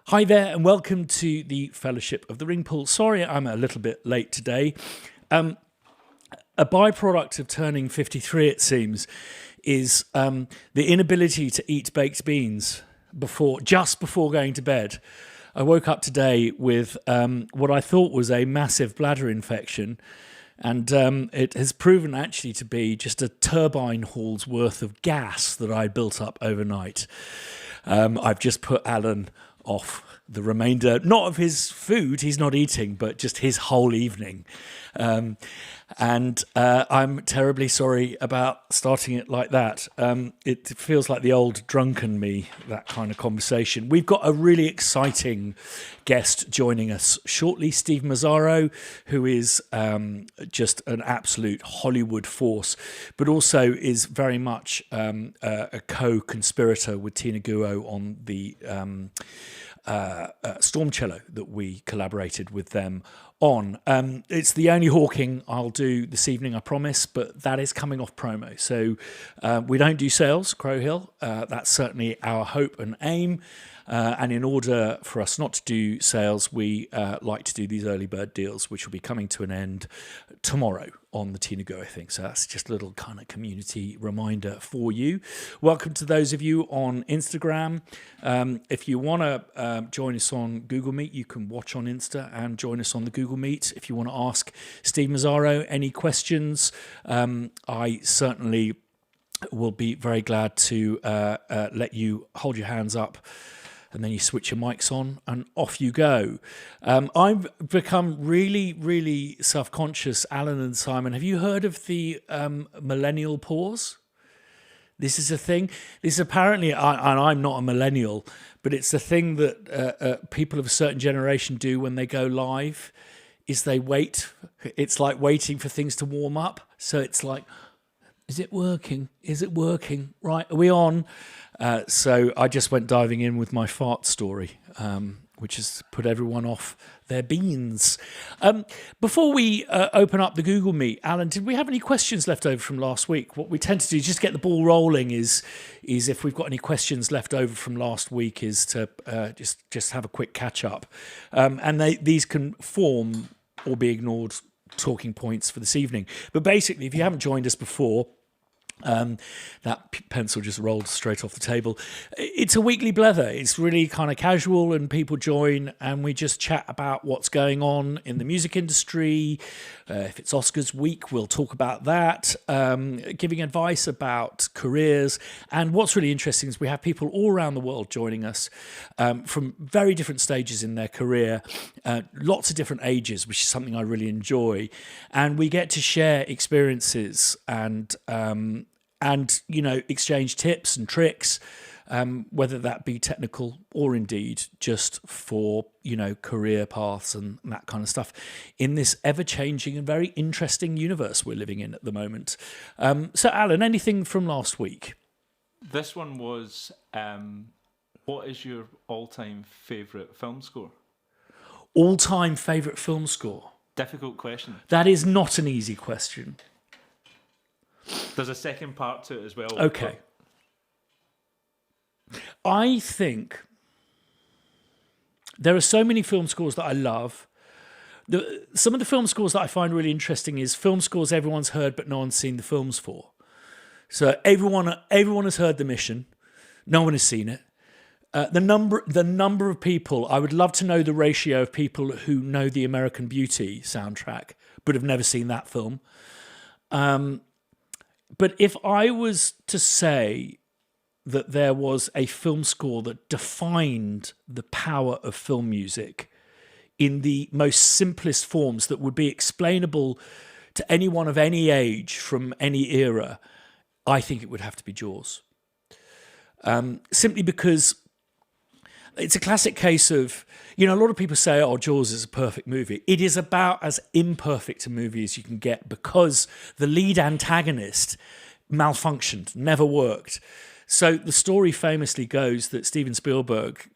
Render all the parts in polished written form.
Hi there, and welcome to the Fellowship of the Ring Pool. Sorry, I'm a little bit late today. A byproduct of turning 53, it seems, is the inability to eat baked beans just before going to bed. I woke up today with what I thought was a massive bladder infection, and it has proven actually to be just a turbine hall's worth of gas that I built up overnight. I've just put Alan off the remainder, not of his food, he's not eating, but just his whole evening. And I'm terribly sorry about starting it like that. It feels like the old drunken me, that kind of conversation. We've got a really exciting guest joining us shortly, Steve Mazzaro, who is just an absolute Hollywood force, but also is very much a co-conspirator with Tina Guo on the Storm Cello that we collaborated with them on. It's the only hawking I'll do this evening, I promise, but that is coming off promo. So we don't do sales, Crow Hill. That's certainly our hope and aim. And in order for us not to do sales, we like to do these early bird deals, which will be coming to an end tomorrow on the Tina Go, I think. So that's just a little kind of community reminder for you. Welcome to those of you on Instagram. If you want to join us on Google Meet, you can watch on Insta and join us on the Google Meet. If you want to ask Steve Mazzaro any questions, I certainly will be very glad to let you hold your hands up, and then you switch your mics on and off you go. I've become really, really self-conscious, Alan and Simon. Have you heard of the millennial pause? This is a thing. This is apparently, and I'm not a millennial, but it's a thing that people of a certain generation do when they go live, is they wait. It's like waiting for things to warm up. So it's like, is it working? Is it working? Right, are we on? So I just went diving in with my fart story, which has put everyone off their beans. Before we open up the Google Meet, Alan, did we have any questions left over from last week? What we tend to do, just get the ball rolling, is if we've got any questions left over from last week, is to just have a quick catch up. And these can form or be ignored talking points for this evening. But basically, if you haven't joined us before, that pencil just rolled straight off the table. It's a weekly blether. It's really kind of casual, and people join and we just chat about what's going on in the music industry. If it's Oscars week, we'll talk about that, giving advice about careers. And what's really interesting is we have people all around the world joining us from very different stages in their career, lots of different ages, which is something I really enjoy. And we get to share experiences and exchange tips and tricks, whether that be technical or indeed just for career paths and that kind of stuff in this ever-changing and very interesting universe we're living in at the moment. So Alan, anything from last week? This one was, what is your all-time favourite film score? All-time favourite film score? Difficult question. That is not an easy question. There's a second part to it as well. Okay. I think there are so many film scores that I love. Some of the film scores that I find really interesting is film scores everyone's heard but no one's seen the films for. So everyone has heard The Mission. No one has seen it. The number of people, I would love to know the ratio of people who know the American Beauty soundtrack but have never seen that film. But if I was to say that there was a film score that defined the power of film music in the most simplest forms that would be explainable to anyone of any age from any era, I think it would have to be Jaws. Simply because it's a classic case of, a lot of people say, oh, Jaws is a perfect movie. It is about as imperfect a movie as you can get because the lead antagonist malfunctioned, never worked. So the story famously goes that Steven Spielberg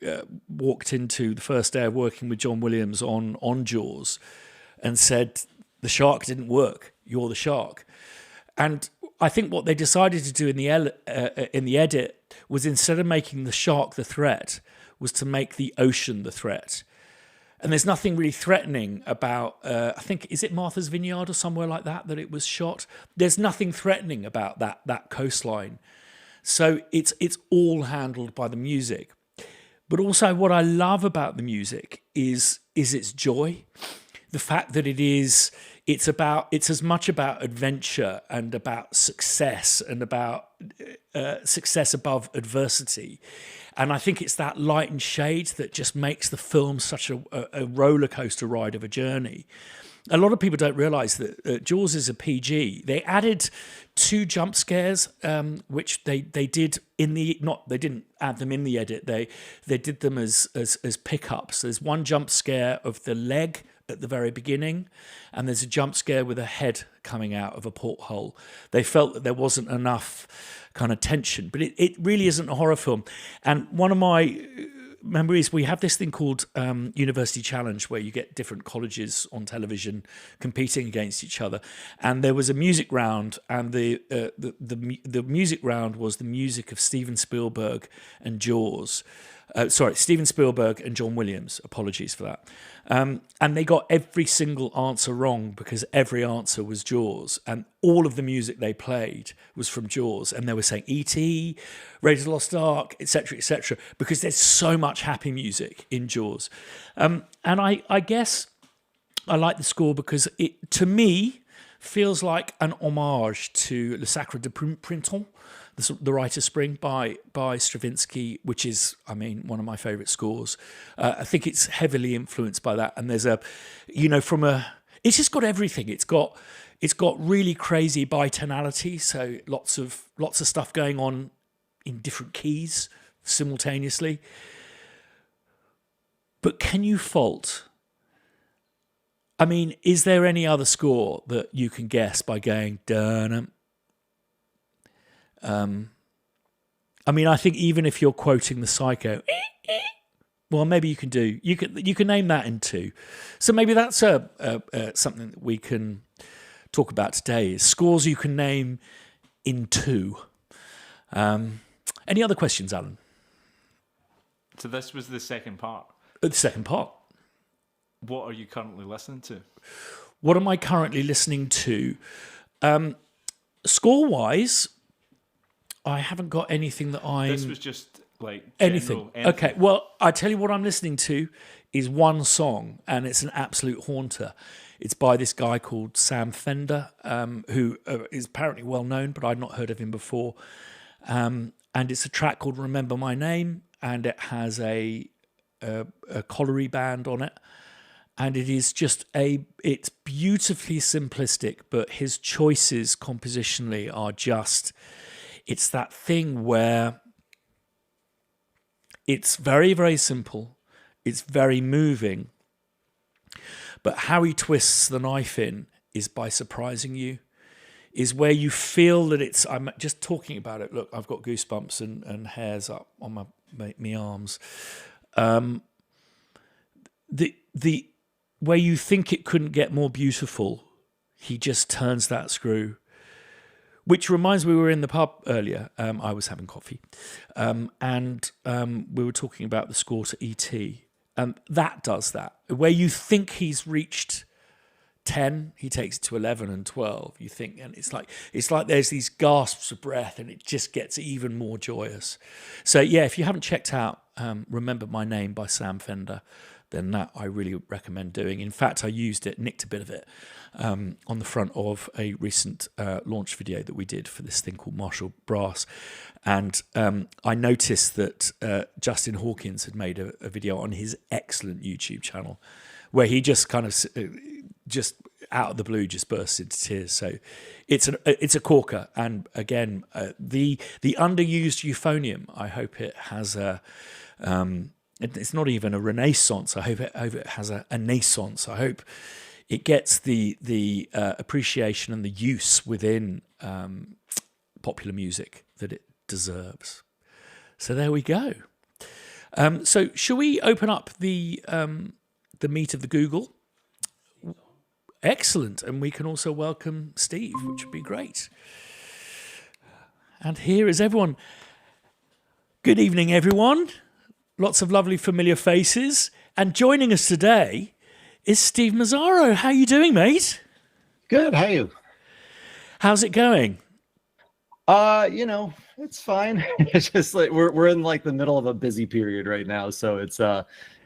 walked into the first day of working with John Williams on Jaws and said, the shark didn't work, you're the shark. And I think what they decided to do in the edit was, instead of making the shark the threat, was to make the ocean the threat. And there's nothing really threatening about, I think, is it Martha's Vineyard or somewhere like that it was shot? There's nothing threatening about that coastline. So it's all handled by the music. But also what I love about the music is its joy. The fact that it's as much about adventure and about success and about success above adversity. And I think it's that light and shade that just makes the film such a roller coaster ride of a journey. A lot of people don't realise that Jaws is a PG. They added 2 jump scares, which they did in the they didn't add them in the edit. They did them as pickups. There's one jump scare of the leg at the very beginning, and there's a jump scare with a head coming out of a porthole. They felt that there wasn't enough kind of tension, but it really isn't a horror film. And one of my memories, we have this thing called University Challenge, where you get different colleges on television competing against each other. And there was a music round, and the music round was the music of Steven Spielberg and Jaws. Steven Spielberg and John Williams. Apologies for that. And they got every single answer wrong, because every answer was Jaws, and all of the music they played was from Jaws. And they were saying E.T., Raiders of the Lost Ark, etc., because there's so much happy music in Jaws. And I guess I like the score because it, to me, feels like an homage to Le Sacre de Printemps, the Rite of Spring by Stravinsky, which is, I mean, one of my favourite scores. I think it's heavily influenced by that. And there's it's just got everything. It's got really crazy bitonality, so lots of stuff going on in different keys simultaneously. But can you fault? I mean, is there any other score that you can guess by going dun? I mean, I think even if you're quoting the Psycho, well, maybe you can name that in 2. So maybe that's something that we can talk about today, is scores you can name in 2. Any other questions, Alan? So this was the second part. The second part. What are you currently listening to? What am I currently listening to? Score-wise, I haven't got anything that This was just like anything. Okay, well, I tell you what I'm listening to is one song, and it's an absolute haunter. It's by this guy called Sam Fender, who is apparently well known, but I'd not heard of him before. And it's a track called "Remember My Name," and it has a colliery band on it. And it is just it's beautifully simplistic, but his choices compositionally are just, it's that thing where it's very, very simple, it's very moving, but how he twists the knife in is by surprising you, is where you feel that I'm just talking about it. Look, I've got goosebumps and hairs up on my arms. The where you think it couldn't get more beautiful, he just turns that screw. Which reminds me, we were in the pub earlier. I was having coffee, and we were talking about the score to E.T. That does that. Where you think he's reached 10, he takes it to 11 and 12. You think, and it's like there's these gasps of breath, and it just gets even more joyous. So yeah, if you haven't checked out "Remember My Name" by Sam Fender, then that I really recommend doing. In fact, I used it, nicked a bit of it, on the front of a recent launch video that we did for this thing called Marshall Brass. And I noticed that Justin Hawkins had made a video on his excellent YouTube channel where he just kind of, just out of the blue, just bursts into tears. So it's a corker. And again, the underused euphonium, I hope it has a... it's not even a renaissance. I hope it has a naissance. I hope it gets the appreciation and the use within popular music that it deserves. So there we go. So shall we open up the meat of the Google? Excellent. And we can also welcome Steve, which would be great. And here is everyone. Good evening, everyone. Lots of lovely familiar faces. And joining us today is Steve Mazzaro. How you doing, mate? Good. How are you? How's it going? It's fine. It's just like we're in like the middle of a busy period right now, so it's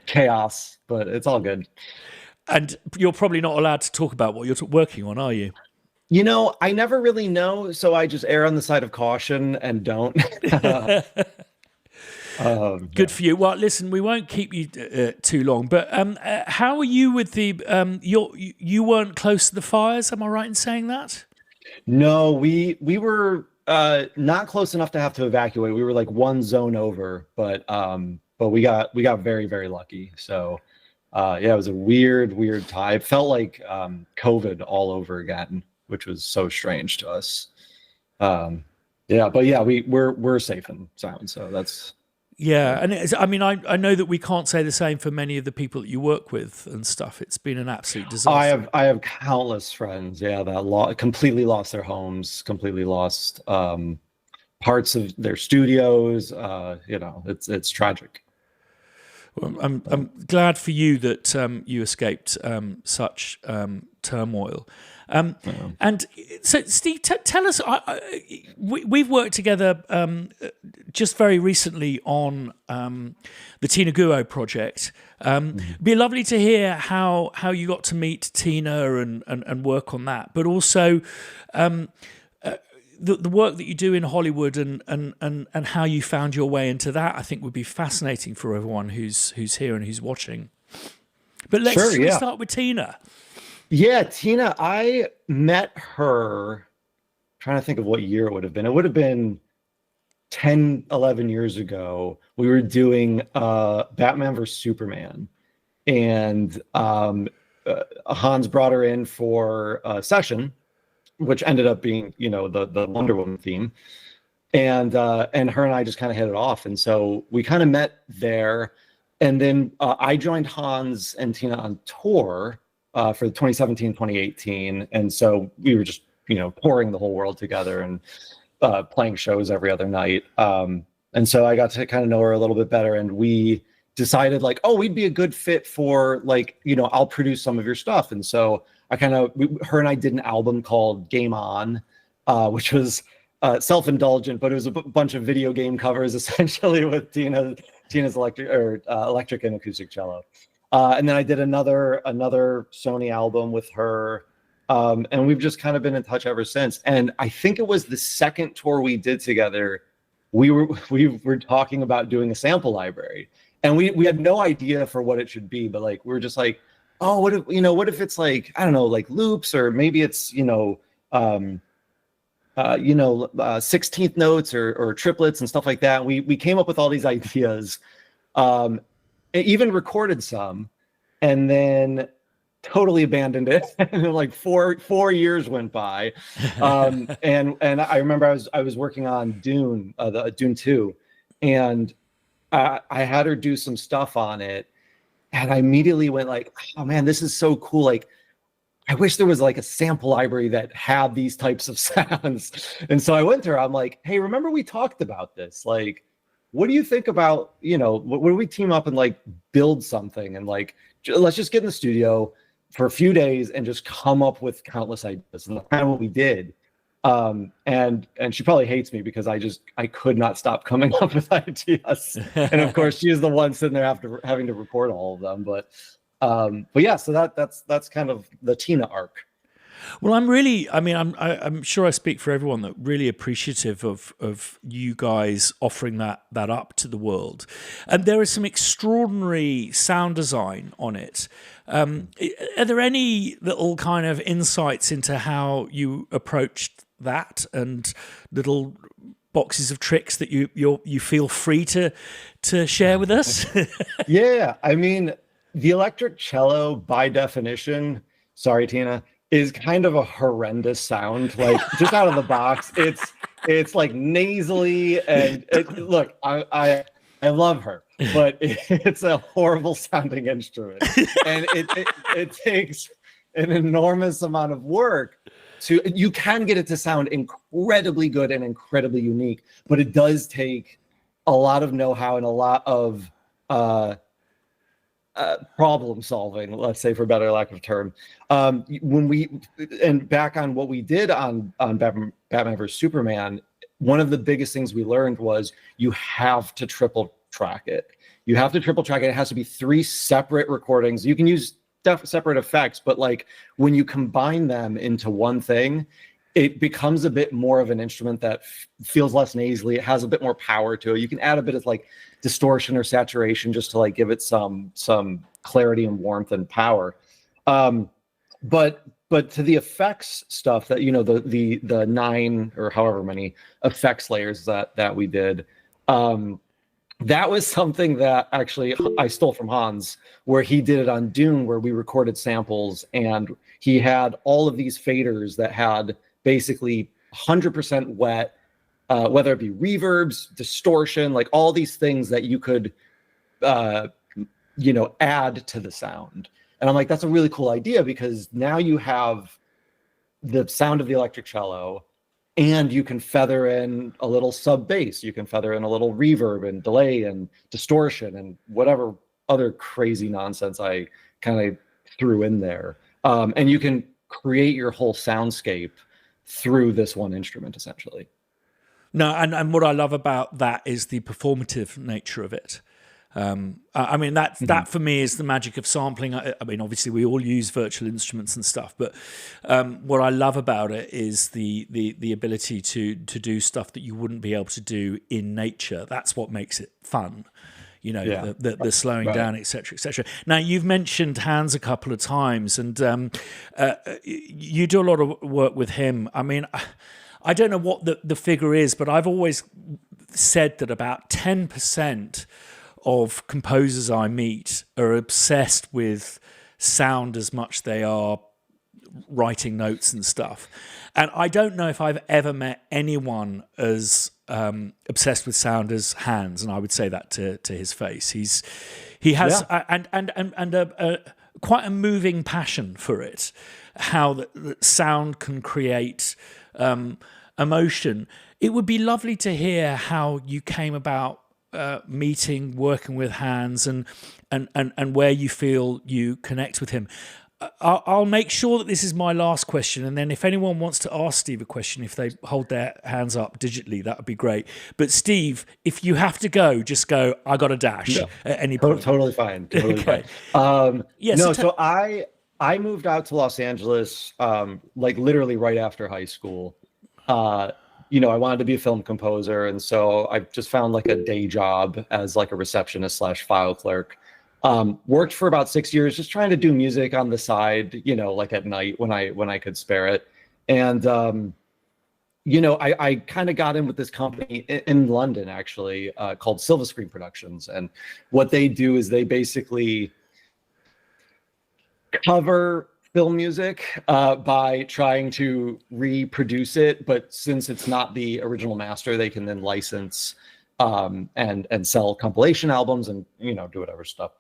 chaos, but it's all good. And you're probably not allowed to talk about what you're working on, are you? I never really know, so I just err on the side of caution and don't. Good for you. Well, listen, we won't keep you too long, but how are you with the? You weren't close to the fires. Am I right in saying that? No, we were not close enough to have to evacuate. We were like one zone over, but we got very, very lucky. So it was a weird time. It felt like COVID all over again, which was so strange to us. We're safe and sound, so that's. Yeah, and I know that we can't say the same for many of the people that you work with and stuff. It's been an absolute disaster. I have countless friends, that completely lost their homes, completely lost parts of their studios. It's tragic. Well, I'm glad for you that you escaped such turmoil. And so, Steve, tell us. We've worked together just very recently on the Tina Guo project. It'd be lovely to hear how you got to meet Tina and work on that, but also the work that you do in Hollywood and how you found your way into that. I think would be fascinating for everyone who's here and who's watching. But let's start with Tina. Yeah, Tina, I met her, trying to think of what year it would have been. It would have been 10, 11 years ago. We were doing Batman vs. Superman. And Hans brought her in for a session, which ended up being, the Wonder Woman theme. And her and I just kind of hit it off. And so we kind of met there. And then I joined Hans and Tina on tour for the 2017-2018, and so we were just touring the whole world together and playing shows every other night. And so I got to kind of know her a little bit better, and we decided we'd be a good fit for I'll produce some of your stuff. And so her and I did an album called Game On, which was self-indulgent, but it was a bunch of video game covers essentially with Tina's electric and acoustic cello. And then I did another Sony album with her, and we've just kind of been in touch ever since. And I think it was the second tour we did together. We were talking about doing a sample library, and we had no idea for what it should be, but we were just like, oh, what if it's I don't know, loops, or maybe it's 16th notes or triplets and stuff like that. We came up with all these ideas. Even recorded some, and then totally abandoned it. And then 4 years went by, and I remember I was working on Dune, the Dune 2, and I had her do some stuff on it, and I immediately went oh man, this is so cool. I wish there was a sample library that had these types of sounds. And so I went to her. I'm like, hey, remember we talked about this? What do you think about, what do we team up and build something and let's just get in the studio for a few days and just come up with countless ideas. And that's kind of what we did. And she probably hates me because I could not stop coming up with ideas. And of course she's the one sitting there after having to record all of them. But yeah, so that's kind of the Tina arc. Well, I'm sure I speak for everyone that really appreciative of you guys offering that up to the world. And there is some extraordinary sound design on it. Are there any little kind of insights into how you approached that, and little boxes of tricks that you feel free to share with us? Yeah, the electric cello, by definition, sorry, Tina, is kind of a horrendous sound. Just out of the box, it's nasally, and look, I love her, but it's a horrible sounding instrument, and it takes an enormous amount of work you can get it to sound incredibly good and incredibly unique, but it does take a lot of know-how and a lot of problem solving, let's say, for better lack of term. And back on what we did on Batman vs Superman, one of the biggest things we learned was you have to triple track it. You have to triple track it. It has to be 3 separate recordings. You can use separate effects, but like when you combine them into one thing, it becomes a bit more of an instrument that feels less nasally. It has a bit more power to it. You can add a bit of like distortion or saturation just to like give it some clarity and warmth and power. But to the effects stuff that, you know, the 9 or however many effects layers that we did, that was something that actually I stole from Hans, where he did it on Dune, where we recorded samples, and he had all of these faders that had basically 100% wet, whether it be reverbs, distortion, like all these things that you could, you know, add to the sound. And I'm like, that's a really cool idea, because now you have the sound of the electric cello, and you can feather in a little sub bass, you can feather in a little reverb and delay and distortion and whatever other crazy nonsense I kind of threw in there. And you can create your whole soundscape through this one instrument, essentially. No, and what I love about that is the performative nature of it. I mean, that for me is the magic of sampling. I mean, obviously we all use virtual instruments and stuff, but what I love about it is the ability to do stuff that you wouldn't be able to do in nature. That's what makes it fun. You know, the slowing down, et cetera, et cetera. Now, you've mentioned Hans a couple of times, and you do a lot of work with him. I mean, I don't know what the figure is, but I've always said that about 10% of composers I meet are obsessed with sound as much they are writing notes and stuff. And I don't know if I've ever met anyone as obsessed with sound as Hans, and I would say that to his face. He has quite a moving passion for it, how the sound can create emotion. It would be lovely to hear how you came about working with Hans, and where you feel you connect with him. I'll make sure that this is my last question, and then if anyone wants to ask Steve a question, if they hold their hands up digitally, that would be great. But Steve, if you have to go, just go, I got a dash at any point. Totally fine. Totally okay. Fine. Yes. So I moved out to Los Angeles like literally right after high school. You know, I wanted to be a film composer, and so I just found like a day job as like a receptionist / file clerk. Worked for about 6 years, just trying to do music on the side, you know, like at night when I could spare it. And you know, I kind of got in with this company in London, actually, called Silva Screen Productions, and what they do is they basically cover film music by trying to reproduce it, but since it's not the original master, they can then license and sell compilation albums and, you know, do whatever stuff.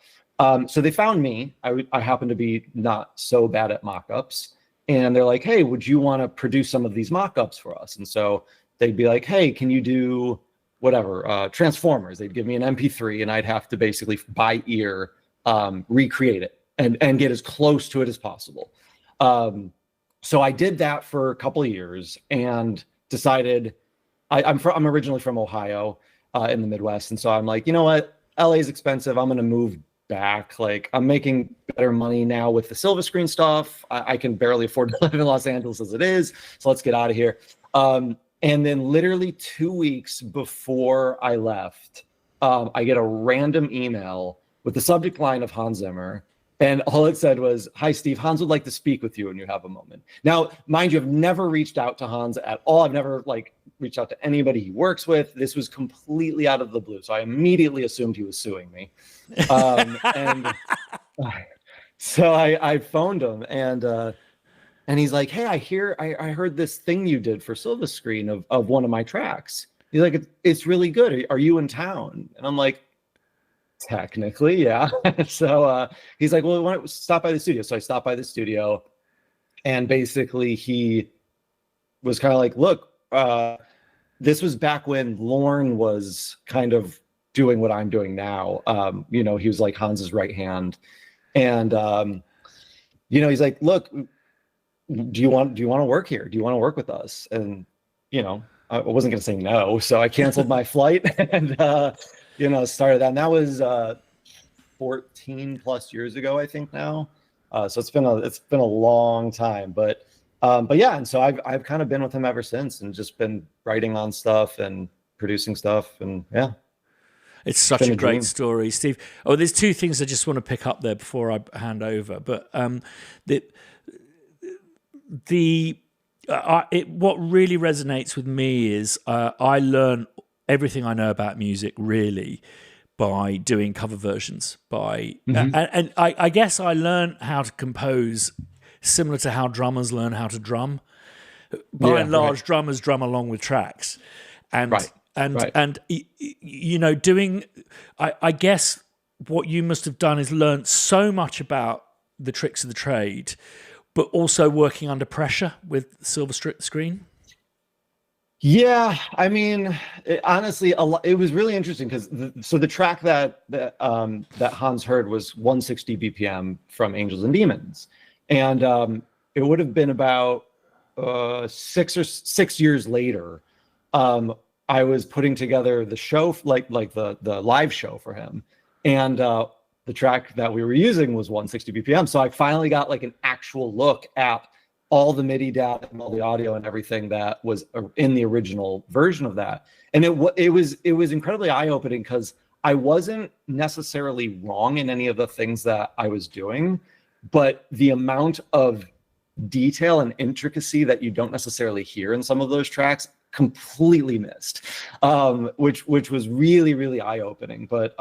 So they found me. I happen to be not so bad at mock-ups, and they're like, hey, would you want to produce some of these mock-ups for us? And so they'd be like, hey, can you do whatever, Transformers? They'd give me an MP3, and I'd have to basically by ear recreate it and get as close to it as possible. So I did that for a couple of years and decided I'm originally from Ohio in the Midwest. And so I'm like, you know what? LA is expensive. I'm going to move back. Like, I'm making better money now with the Silva Screen stuff. I can barely afford to live in Los Angeles as it is. So let's get out of here. And then literally 2 weeks before I left, I get a random email with the subject line of Hans Zimmer. And all it said was, hi, Steve, Hans would like to speak with you when you have a moment. Now, mind you, I've never reached out to Hans at all. I've never reached out to anybody he works with. This was completely out of the blue. So I immediately assumed he was suing me. And so I phoned him, and he's like, hey, I heard this thing you did for Silva Screen of one of my tracks. He's like, it's really good. Are you in town? And I'm like, technically, yeah. So he's like, well, why don't we stop by the studio? So I stopped by the studio, and basically he was kind of like, look, this was back when Lorne was kind of doing what I'm doing now. You know, he was like Hans's right hand, and you know, he's like, look, do you want to work here? Do you want to work with us? And you know, I wasn't going to say no, so I canceled my flight and you know, started that. And that was 14 plus years ago, I think now. So it's been a long time, but yeah, and so I've kind of been with him ever since, and just been writing on stuff and producing stuff, and yeah. It's such a great story, Steve. Oh, there's two things I just want to pick up there before I hand over. But what really resonates with me is I learn everything I know about music really by doing cover versions. And I guess I learned how to compose similar to how drummers learn how to drum. By and large, drummers drum along with tracks, and you know, doing. I guess what you must have done is learned so much about the tricks of the trade, but also working under pressure with Silver Screen. Yeah, I mean, honestly, it was really interesting because the track that Hans heard was 160 BPM from Angels and Demons, and it would have been about 6 years later. I was putting together the show, like the live show for him, and the track that we were using was 160 BPM. So I finally got like an actual look at all the MIDI data and all the audio and everything that was in the original version of that. And it was incredibly eye-opening because I wasn't necessarily wrong in any of the things that I was doing, but the amount of detail and intricacy that you don't necessarily hear in some of those tracks completely missed, which was really, really eye-opening. But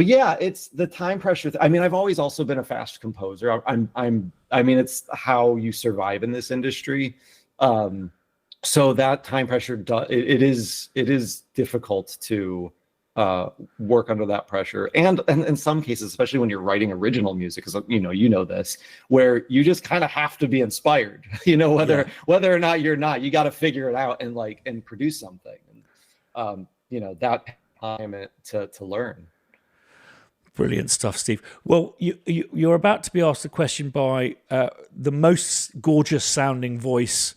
yeah, it's the time pressure. I mean, I've always also been a fast composer. I mean, it's how you survive in this industry. So that time pressure, it is difficult to work under that pressure. And in some cases, especially when you're writing original music, because you know this, where you just kind of have to be inspired, you know, whether or not you got to figure it out and produce something. And you know, that time to learn. Brilliant stuff, Steve. Well, you're about to be asked a question by the most gorgeous sounding voice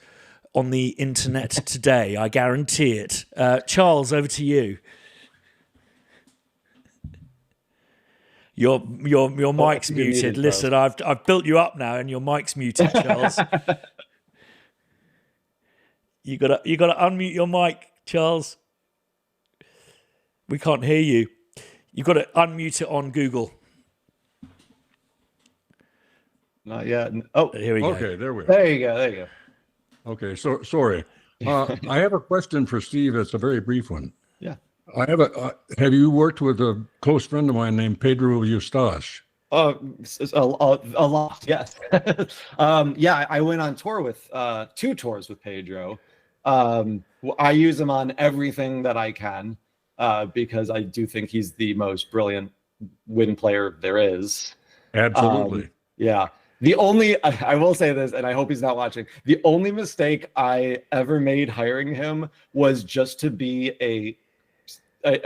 on the internet today. I guarantee it. Charles, over to you. Your mic's muted. Listen, I've built you up now, and your mic's muted, Charles. You gotta unmute your mic, Charles. We can't hear you. You've got to unmute it on Google. Not yet. Oh, here we go. Okay, there we are. There you go. Okay, so sorry. I have a question for Steve. It's a very brief one. Yeah. I have have you worked with a close friend of mine named Pedro Eustache? A lot, yes. Yeah, I went on tour with 2 tours with Pedro. I use him on everything that I can. Because I do think he's the most brilliant wind player there is. Absolutely. Yeah. I will say this, and I hope he's not watching. The only mistake I ever made hiring him was just to be a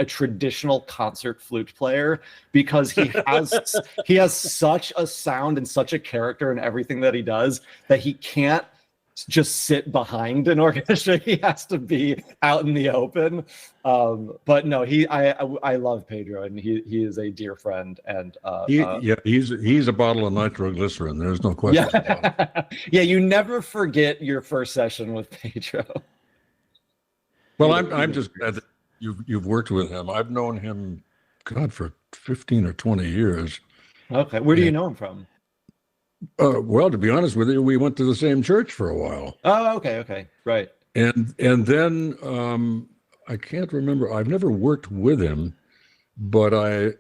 traditional concert flute player, because he has such a sound and such a character in everything that he does that he can't just sit behind an orchestra. He has to be out in the open. But no, I love Pedro, and he is a dear friend. And he's a bottle of nitroglycerin. There's no question. Yeah, yeah. You never forget your first session with Pedro. Well, I'm just glad that you've worked with him. I've known him, God, for 15 or 20 years. Okay, where do you know him from? Well, to be honest with you, we went to the same church for a while. Oh, okay, right. And then I can't remember. I've never worked with him, but I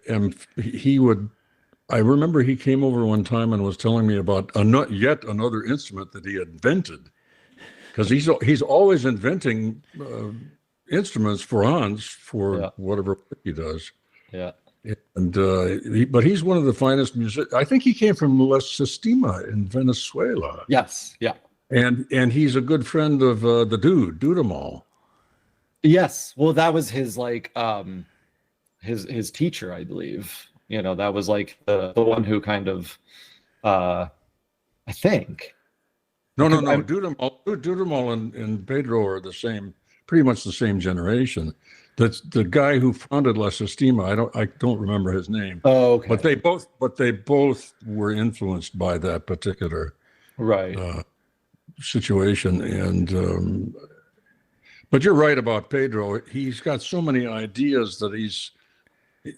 remember he came over one time and was telling me about yet another instrument that he invented, because he's always inventing instruments for Hans for whatever he does. Yeah. And but he's one of the finest musicians. I think he came from La Sistema in Venezuela. Yes, yeah. And he's a good friend of the Dudamal. Yes. Well, that was his like his teacher, I believe. You know, that was like the one who kind of I think. No. Dudamal and Pedro are pretty much the same generation. That's the guy who founded La Sistema. I don't remember his name. Oh, okay. But they both were influenced by that particular situation. And but you're right about Pedro. He's got so many ideas that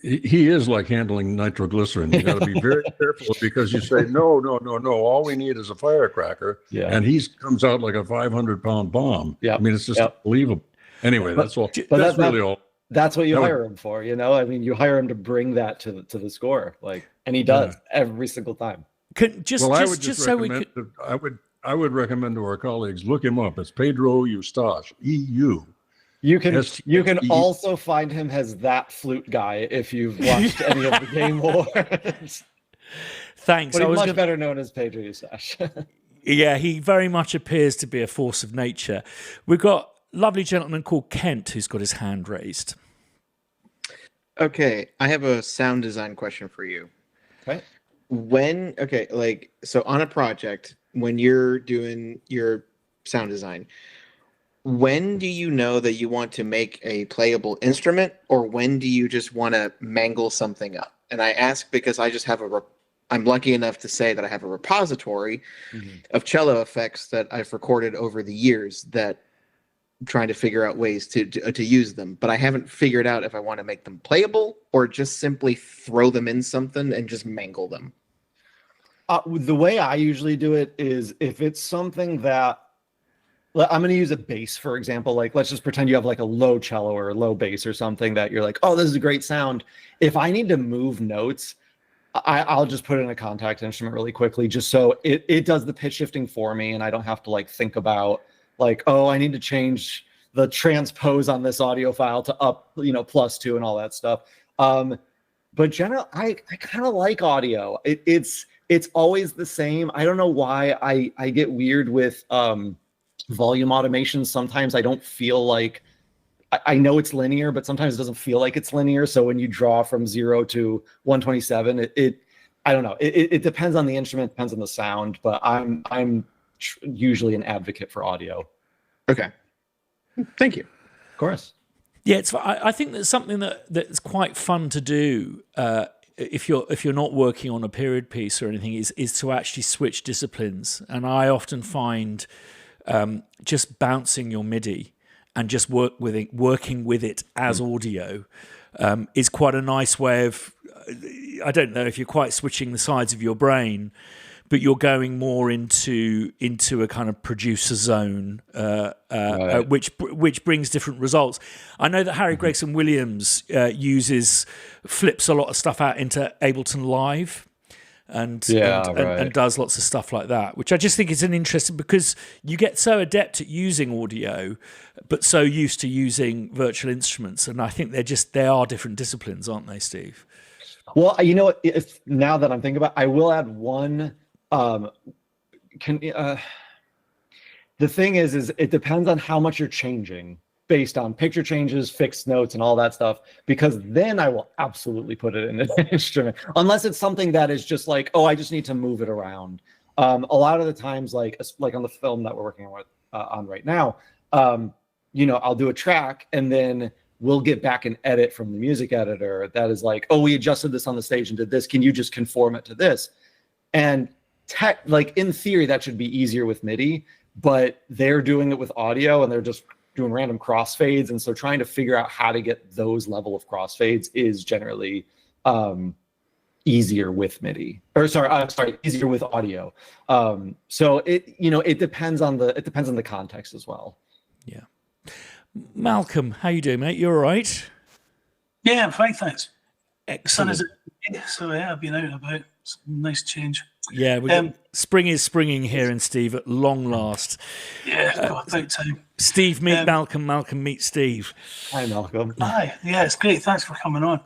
he is like handling nitroglycerin. You got to be very careful because you say no. All we need is a firecracker, and he comes out like a 500-pound bomb. Yeah, I mean it's just unbelievable. Anyway, that's all. But that's really all. That's what you hire him for, you know. I mean, you hire him to bring that to the score, like, and he does every single time. I would recommend to our colleagues look him up. It's Pedro Eustache, EU. You can also find him as that flute guy if you've watched any of the Game Awards. Thanks. But he's much better known as Pedro Eustache. Yeah, he very much appears to be a force of nature. We've got a lovely gentleman called Kent who's got his hand raised. Okay, I have a sound design question for you. Okay. So on a project, when you're doing your sound design, when do you know that you want to make a playable instrument, or when do you just want to mangle something up? And I ask because I just have I'm lucky enough to say that I have a repository of cello effects that I've recorded over the years that I'm trying to figure out ways to use them, but I haven't figured out if I want to make them playable or just simply throw them in something and just mangle them. The way I usually do it is if it's something that I'm going to use a bass, for example. Like, let's just pretend you have like a low cello or a low bass or something that you're like, oh, this is a great sound. If I need to move notes, I'll just put in a contact instrument really quickly, just so it does the pitch shifting for me, and I don't have to like think about like, oh, I need to change the transpose on this audio file to up, +2 and all that stuff. But generally, I kind of like audio. It's always the same. I don't know why I get weird with volume automation. Sometimes I don't feel like I know it's linear, but sometimes it doesn't feel like it's linear. So when you draw from 0 to 127, I don't know. It depends on the instrument, depends on the sound, but I'm usually an advocate for audio. Okay. Thank you. Of course. Yeah, I think that's something that's quite fun to do if you're not working on a period piece or anything, is to actually switch disciplines. And I often find just bouncing your MIDI and just working with it as audio is quite a nice way of, I don't know if you're quite switching the sides of your brain, but you're going more into a kind of producer zone, right. which brings different results. I know that Harry Gregson Williams flips a lot of stuff out into Ableton Live, and does lots of stuff like that, which I just think is an interesting, because you get so adept at using audio, but so used to using virtual instruments, and I think they are different disciplines, aren't they, Steve? Well, if now that I'm thinking about it, I will add one. The thing is it depends on how much you're changing based on picture changes, fixed notes, and all that stuff, because then I will absolutely put it in an instrument, unless it's something that is just like, oh, I just need to move it around. A lot of the times, like on the film that we're working on right now, I'll do a track and then we'll get back an edit from the music editor that is like, oh, we adjusted this on the stage and did this. Can you just conform it to this? And in theory, that should be easier with MIDI, but they're doing it with audio and they're just doing random crossfades. And so trying to figure out how to get those level of crossfades is generally easier with MIDI, easier with audio. So it depends on the context as well. Yeah. Malcolm, how you doing, mate? You all right? Yeah, I'm fine, thanks. Excellent. Sun is so yeah, I've been out and about. It's a nice change. Yeah, spring is springing here in Steve at long last. Yeah, about time. Steve meet Malcolm, Malcolm meet Steve. Hi, Malcolm. Hi, yeah, it's great. Thanks for coming on.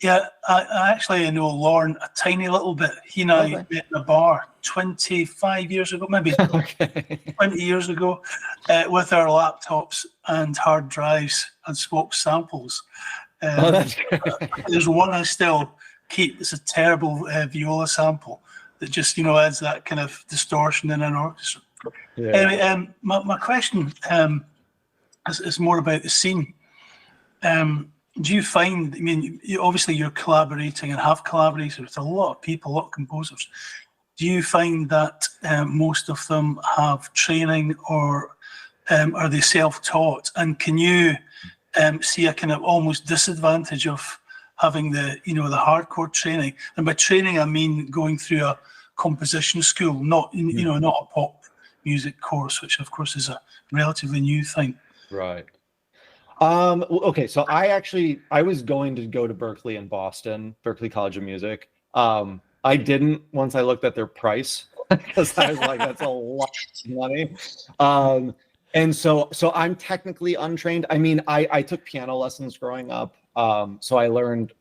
Yeah, I actually know Lauren a tiny little bit. He and I Okay. met in a bar 25 years ago, maybe Okay. 20 years ago, with our laptops and hard drives and swapped samples. Oh, that's great. There's one I still keep. It's a terrible viola sample that just, adds that kind of distortion in an orchestra. Yeah. Anyway, my question is more about the scene. Do you find, obviously you're collaborating and have collaborated with a lot of people, a lot of composers. Do you find that most of them have training, or are they self-taught? And can you see a kind of almost disadvantage of having the hardcore training? And by training, I mean going through a composition school, not not a pop music course, which of course is a relatively new thing. Right. Okay, so I was going to go to Berklee in Boston, Berklee College of Music. I didn't once I looked at their price, because I was like, that's a lot of money. And so I'm technically untrained. I mean, I took piano lessons growing up. So I learned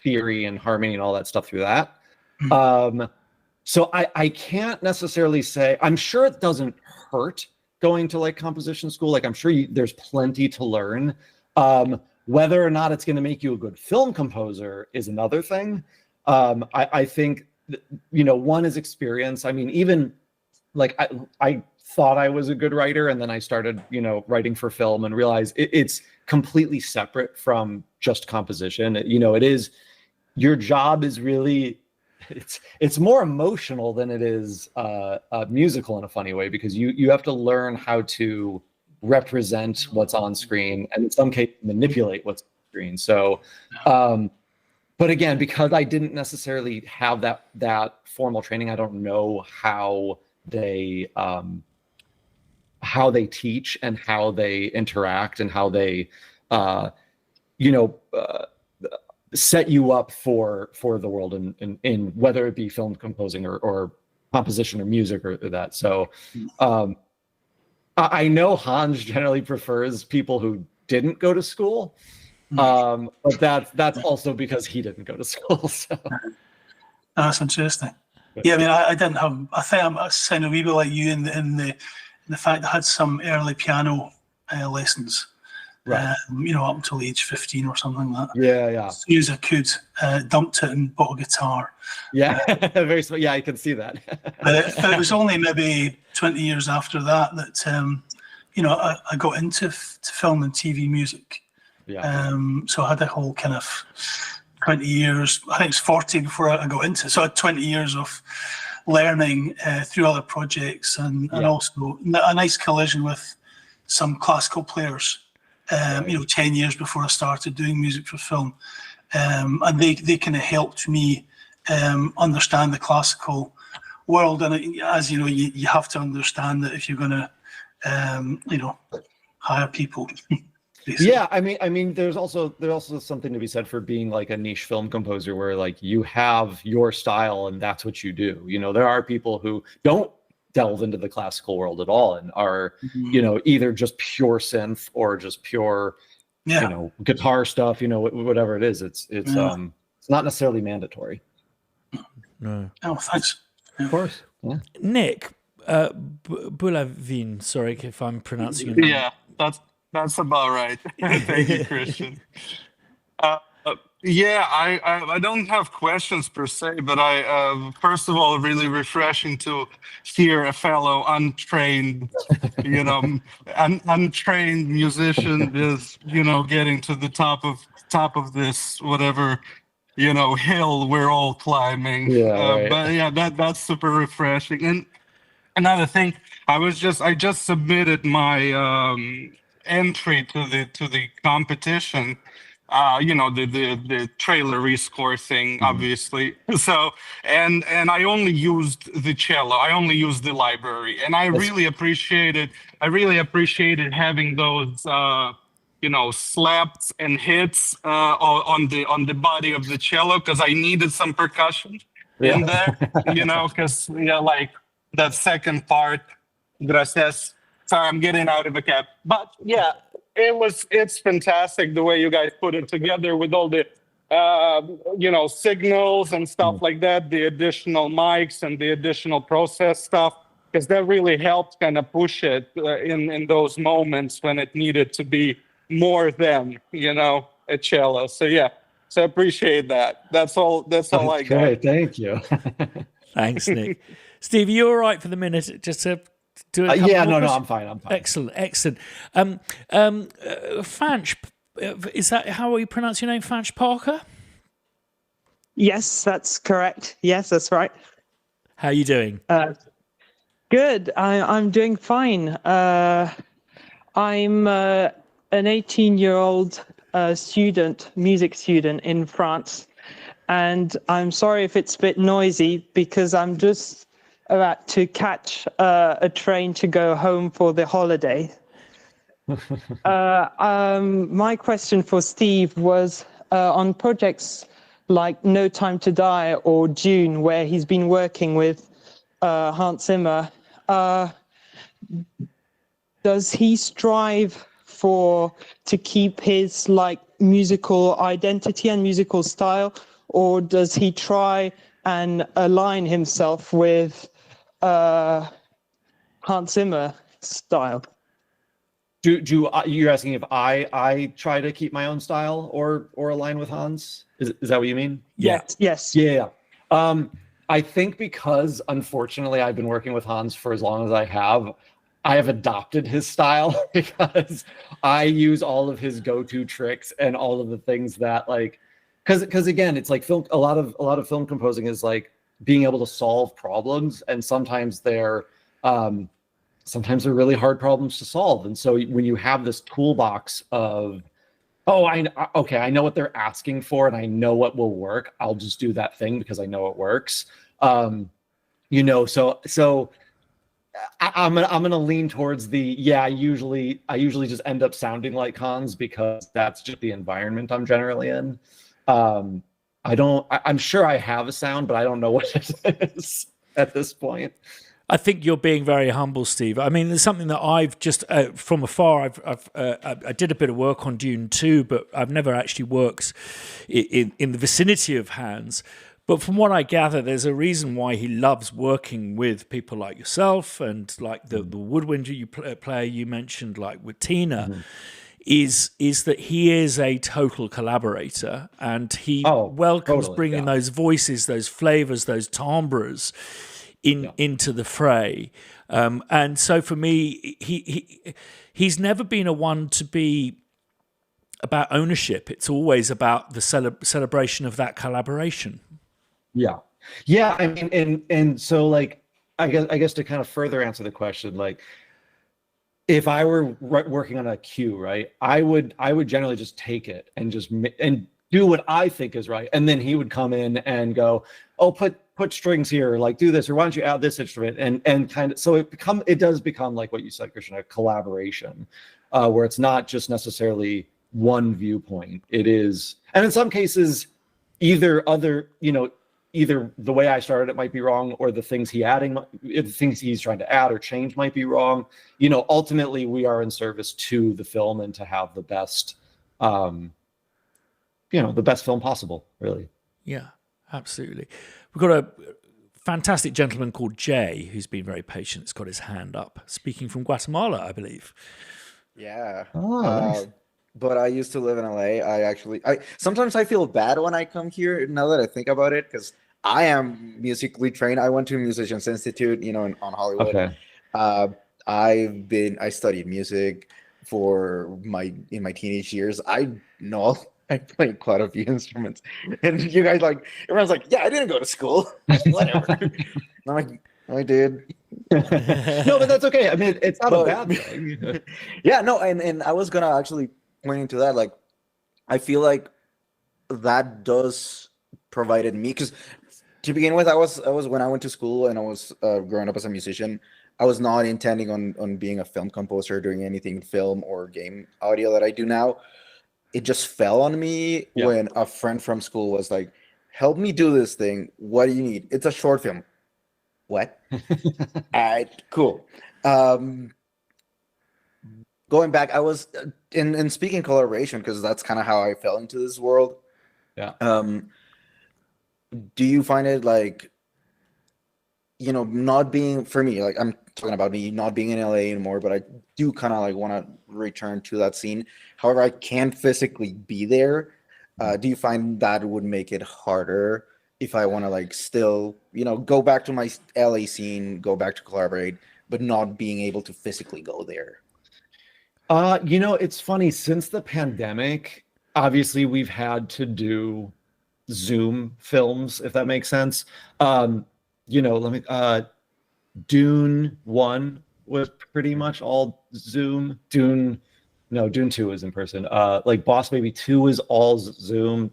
theory and harmony and all that stuff through that. So I can't necessarily say, I'm sure it doesn't hurt going to like composition school. Like I'm sure there's plenty to learn. Whether or not it's going to make you a good film composer is another thing. I think, one is experience. I mean, even like I thought I was a good writer, and then I started, writing for film and realized it's completely separate from just composition. It is, your job is really, it's more emotional than it is musical in a funny way, because you have to learn how to represent what's on screen, and in some cases manipulate what's on screen. So, but again, because I didn't necessarily have that formal training, I don't know how they teach and how they interact and how they set you up for the world in whether it be film composing or composition or music or that. So I know Hans generally prefers people who didn't go to school, but that's also because he didn't go to school. So that's interesting. Yeah, I mean, I didn't have. I think I'm sound a wee bit like you in the fact I had some early piano lessons. right. Up until age 15 or something like that. Yeah. As soon as I could, dumped it and bought a guitar. Yeah. Very smart. Yeah, I can see that. But it was only maybe 20 years after that I got into film and TV music. Yeah. So I had a whole kind of 20 years, I think it's 40 before I got into it. So I had 20 years of learning through other projects and also a nice collision with some classical players. 10 years before I started doing music for film. And they kind of helped me understand the classical world. And as you know, you have to understand that if you're going to, hire people. Basically. Yeah, I mean, there's also something to be said for being like a niche film composer, where like you have your style and that's what you do. There are people who don't delve into the classical world at all and are either just pure synth or just pure guitar stuff, whatever it is. It's not necessarily mandatory. No. Oh, thanks. Of course. Yeah. Nick Bulavin, sorry if I'm pronouncing it. Yeah, that's about right. Thank you, Christian. I don't have questions per se, but I first of all, really refreshing to hear a fellow untrained, untrained musician is, getting to the top of this whatever, hill we're all climbing. Yeah, right. But yeah, that's super refreshing. And another thing, I just submitted my entry to the competition. The trailer rescore thing, obviously. So, and I only used the cello. I only used the library, and I really appreciated having those, slaps and hits on the body of the cello, because I needed some percussion in there. Because like that second part, gracias. Sorry, I'm getting out of a cab, but yeah. It's fantastic the way you guys put it together with all the signals and stuff like that, the additional mics and the additional process stuff, because that really helped kind of push it in those moments when it needed to be more than, a cello. So yeah, so I appreciate that. That's all I got. Great, thank you. Thanks, Nick. Steve, are you all right for the minute? Just to do a couple Yeah, more no, questions? I'm fine. I'm fine. Excellent. Fanch, is that how you pronounce your name, Fanch Parker? Yes, that's correct. Yes, that's right. How are you doing? Good. I'm doing fine. I'm an 18-year-old music student in France, and I'm sorry if it's a bit noisy because I'm just about to catch a train to go home for the holiday. My question for Steve was on projects like No Time to Die or June, where he's been working with Hans Zimmer. Does he strive to keep his musical identity and musical style, or does he try and align himself with Hans Zimmer style? You're asking if I try to keep my own style or align with Hans? Is that what you mean? Yeah. Yes. Yeah. I think because unfortunately I've been working with Hans for as long as I have adopted his style because I use all of his go-to tricks and all of the things that because again, it's like a lot of film composing is like being able to solve problems, and sometimes they're really hard problems to solve. And so when you have this toolbox of, I know what they're asking for and I know what will work, I'll just do that thing because I know it works. So I'm gonna lean towards I usually just end up sounding like Hans because that's just the environment I'm generally in. I'm sure I have a sound, but I don't know what it is at this point. I think you're being very humble, Steve. I mean, there's something that I've just from afar. I did a bit of work on Dune 2, but I've never actually worked in the vicinity of Hans. But from what I gather, there's a reason why he loves working with people like yourself and like the woodwind player you mentioned, like with Tina, is that he is a total collaborator and he welcomes bringing those voices, those flavors, those timbres into the fray. And so for me, he's never been a one to be about ownership. It's always about the celebration of that collaboration. Yeah. I mean, and so like, I guess to kind of further answer the question, like, if I were working on a cue, right, I would generally just take it and just do what I think is right, and then he would come in and go, "Oh, put strings here, like do this, or why don't you add this instrument?" And kind of, so it does become like what you said, Christian, a collaboration, where it's not just necessarily one viewpoint. It is, and in some cases, either the way I started it might be wrong, or the things the things he's trying to add or change might be wrong. Ultimately we are in service to the film and to have the best, the best film possible, really. Yeah, absolutely. We've got a fantastic gentleman called Jay who's been very patient. He's got his hand up, speaking from Guatemala, I believe. Yeah. Oh, nice. But I used to live in LA. Sometimes I feel bad when I come here, now that I think about it, because I am musically trained. I went to a musicians institute, on Hollywood. Okay. I studied music in my teenage years. I played quite a few instruments, and you guys everyone's like, yeah, I didn't go to school. Whatever. I'm like, I did. No, but that's okay. I mean, it's not a bad thing. Yeah, no, and I was gonna actually point into that. Like, I feel like that does provided me, because to begin with, I was when I went to school and I was growing up as a musician, I was not intending on being a film composer, doing anything in film or game audio that I do now. It just fell on me when a friend from school was like, help me do this thing. What do you need? It's a short film. What? All right, cool. Going back, I was in speaking collaboration, because that's kind of how I fell into this world. Yeah. Do you find it like, not being, for me, like I'm talking about me not being in LA anymore, but I do kind of like want to return to that scene. However, I can't physically be there. Do you find that would make it harder if I want to like still, go back to my LA scene, go back to collaborate, but not being able to physically go there? It's funny, since the pandemic, obviously we've had to do Zoom films, if that makes sense. Dune 1 was pretty much all Zoom. Dune 2 was in person. Like Boss Baby 2 is all Zoom.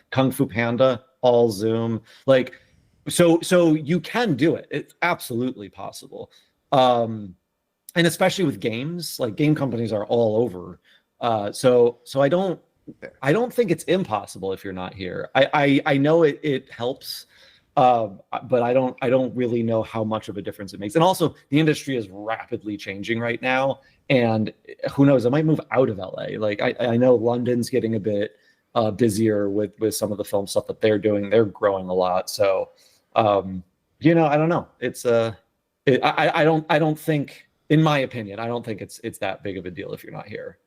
Kung Fu Panda, all Zoom. Like, so you can do it. It's absolutely possible. And especially with games, like game companies are all over. So I don't think it's impossible if you're not here. I know it helps, but I don't really know how much of a difference it makes. And also, the industry is rapidly changing right now, and who knows? It might move out of LA. Like I know London's getting a bit busier with some of the film stuff that they're doing. They're growing a lot. So I don't know. It's I don't think, in my opinion, I don't think it's that big of a deal if you're not here.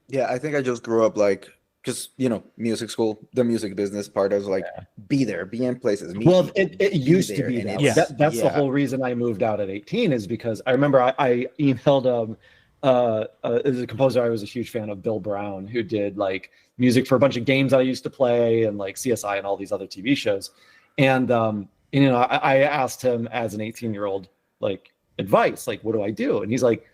Yeah, I think I just grew up like, because music school, the music business part, I was like, be there, be in places. Well, it used to be that. Yes. That's the whole reason I moved out at 18, is because I remember I emailed as a composer I was a huge fan of, Bill Brown, who did like music for a bunch of games I used to play and like CSI and all these other TV shows. And I asked him as an 18-year-old like advice, like, what do I do? And he's like,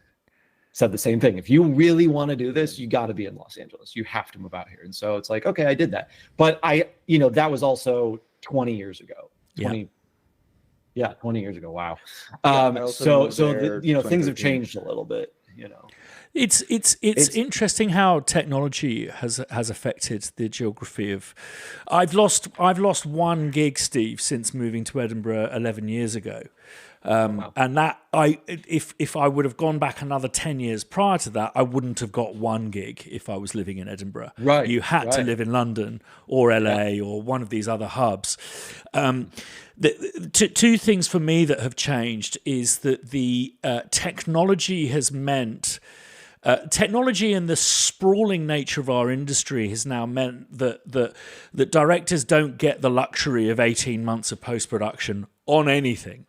said the same thing. If you really want to do this, you got to be in Los Angeles. You have to move out here. And so it's like, okay, I did that. But that was also 20 years ago. 20 years ago. Wow. So things have changed a little bit, It's interesting how technology has affected the geography of. I've lost one gig, Steve, since moving to Edinburgh 11 years ago. And that if I would have gone back another 10 years prior to that, I wouldn't have got one gig if I was living in Edinburgh. Right. You had to live in London or LA or one of these other hubs. Two things for me that have changed is that the technology has meant. Technology and the sprawling nature of our industry has now meant that directors don't get the luxury of 18 months of post-production on anything.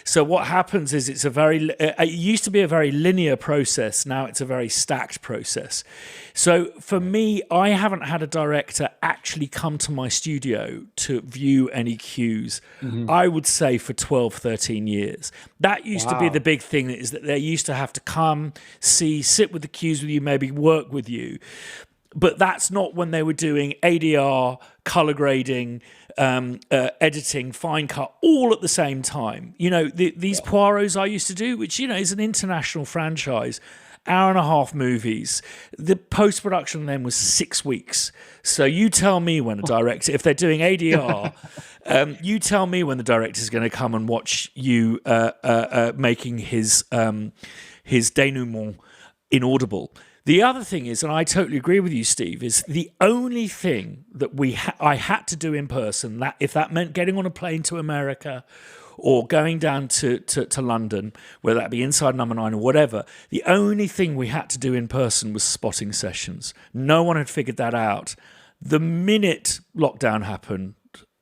So what happens is it used to be a very linear process. Now it's a very stacked process. So for me, I haven't had a director actually come to my studio to view any cues, I would say, for 12, 13 years. That used to be the big thing, is that they used to have to come, sit with the cues with you, maybe work with you. But that's not when they were doing ADR, color grading, editing, fine cut, all at the same time. These Poirots I used to do, which, is an international franchise, hour-and-a-half movies. The post-production then was 6 weeks. So you tell me when a director, if they're doing ADR, you tell me when the director's going to come and watch you making his denouement inaudible. The other thing is, and I totally agree with you, Steve, is the only thing that I had to do in person, that if that meant getting on a plane to America or going down to London, whether that be inside Number 9 or whatever, the only thing we had to do in person was spotting sessions. No one had figured that out. The minute lockdown happened,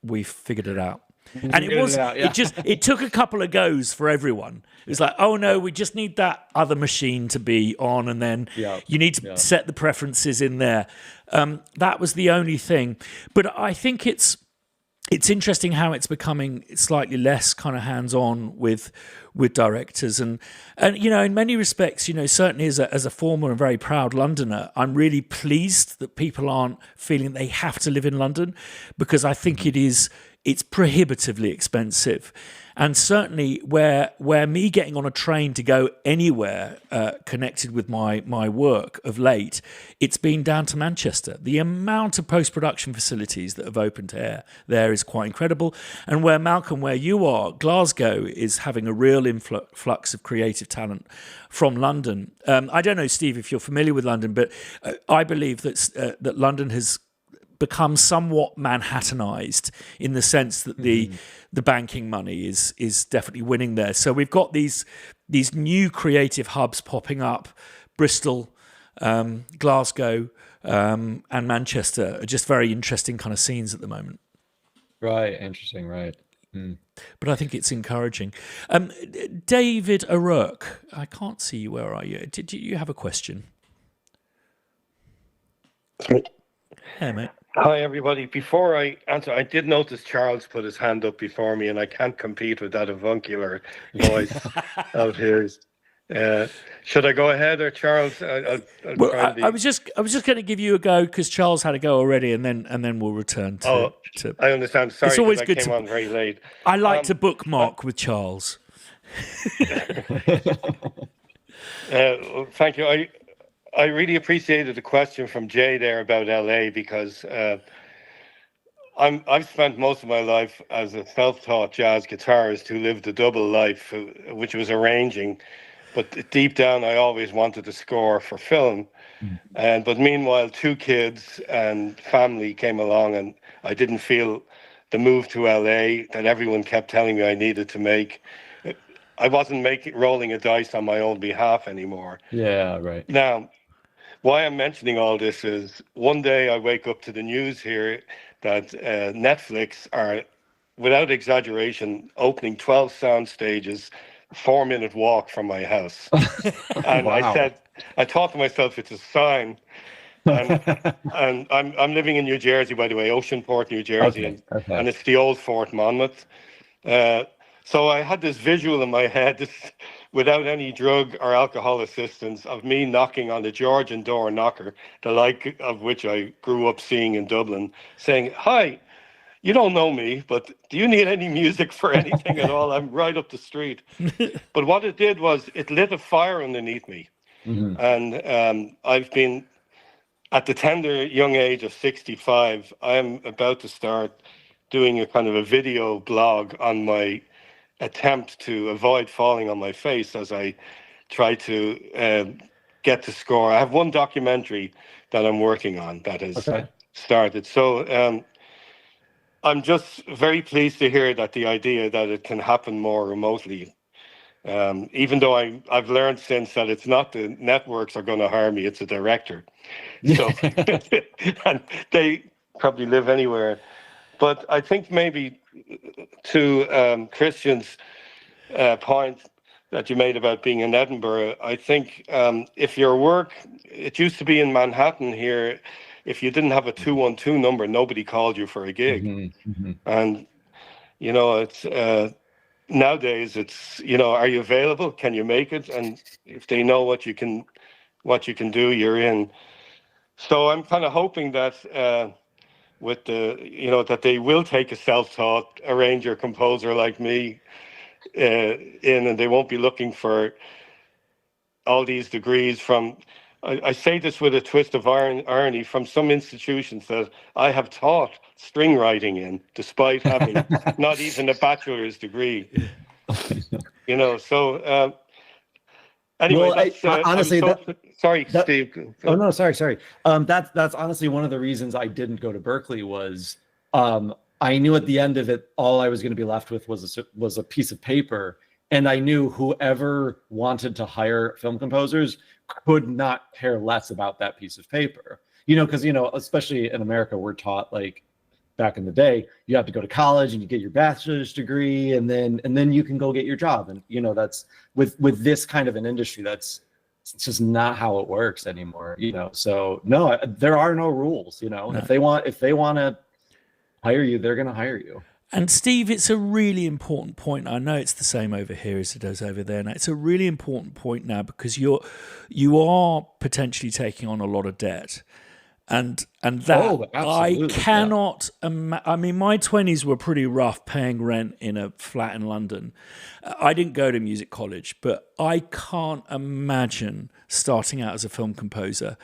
we figured it out. And it took a couple of goes for everyone. It was like, oh no, we just need that other machine to be on, and then you need to set the preferences in there. That was the only thing. But I think it's interesting how it's becoming slightly less kind of hands-on with directors, and in many respects, certainly as a former and very proud Londoner, I'm really pleased that people aren't feeling they have to live in London, because I think it's prohibitively expensive. And certainly where me getting on a train to go anywhere connected with my work of late, it's been down to Manchester. The amount of post-production facilities that have opened there is quite incredible. And where you are, Glasgow is having a real influx of creative talent from London. I don't know, Steve, if you're familiar with London, but I believe that London has become somewhat Manhattanized in the sense that the banking money is definitely winning there. So we've got these new creative hubs popping up. Bristol, Glasgow, and Manchester are just very interesting kind of scenes at the moment. Right, interesting, right. But I think it's encouraging. David O'Rourke, I can't see you. Where are you? Did you have a question? Hey, mate. Hi, everybody. Before I answer, I did notice Charles put his hand up before me, and I can't compete with that avuncular voice of his. Should I go ahead, or Charles? I was just going to give you a go because Charles had a go already, and then we'll return to. I understand. Sorry, it's always I good came on very late. I like to bookmark with Charles. Thank you. I really appreciated the question from Jay there about LA because I've spent most of my life as a self-taught jazz guitarist who lived a double life, which was arranging. But deep down, I always wanted to score for film. But meanwhile, 2 kids and family came along, and I didn't feel the move to LA that everyone kept telling me I needed to make. I wasn't rolling a dice on my own behalf anymore. Yeah, right. Now, why I'm mentioning all this is one day I wake up to the news here that Netflix are, without exaggeration, opening 12 sound stages, 4-minute walk from my house. And Wow. I thought to myself, it's a sign. And I'm living in New Jersey, by the way, Oceanport, New Jersey, Okay. and it's the old Fort Monmouth. So I had this visual in my head, without any drug or alcohol assistance, of me knocking on the Georgian door knocker, the like of which I grew up seeing in Dublin, saying, "Hi, you don't know me, but do you need any music for anything at all? I'm right up the street." But what it did was it lit a fire underneath me. And I've been, at the tender young age of 65, I'm about to start doing a kind of a video blog on my attempt to avoid falling on my face as I try to get to score. I have one documentary that I'm working on that has started. So I'm just very pleased to hear that the idea that it can happen more remotely, even though I've learned since that it's not the networks are going to hire me, it's a director. So and they probably live anywhere. But I think maybe to Christian's point that you made about being in Edinburgh, I think if your work, it used to be in Manhattan here, if you didn't have a 212 number, nobody called you for a gig. And, you know, it's nowadays it's, you know, are you available? Can you make it? And if they know what you can do, you're in. So I'm kind of hoping that with the, you know, that they will take a self-taught arranger composer like me in, and they won't be looking for all these degrees from, I say this with a twist of irony, from some institutions that I have taught string writing in, despite having not even a bachelor's degree. You know, so anyway, well, honestly, sorry, Steve. Oh no, sorry. That's honestly one of the reasons I didn't go to Berkeley was I knew at the end of it, all I was going to be left with was a piece of paper, and I knew whoever wanted to hire film composers could not care less about that piece of paper. You know, because, you know, especially in America, we're taught, like back in the day, you have to go to college and you get your bachelor's degree, and then you can go get your job. And you know, that's with this kind of an industry, it's just not how it works anymore. You know, so no, there are no rules. You know, no. If they want to hire you, they're going to hire you. And Steve, it's a really important point. I know it's the same over here as it is over there. Now, it's a really important point now because you are potentially taking on a lot of debt, and that I cannot. I mean, my 20s were pretty rough, paying rent in a flat in London. I didn't go to music college, but I can't imagine starting out as a film composer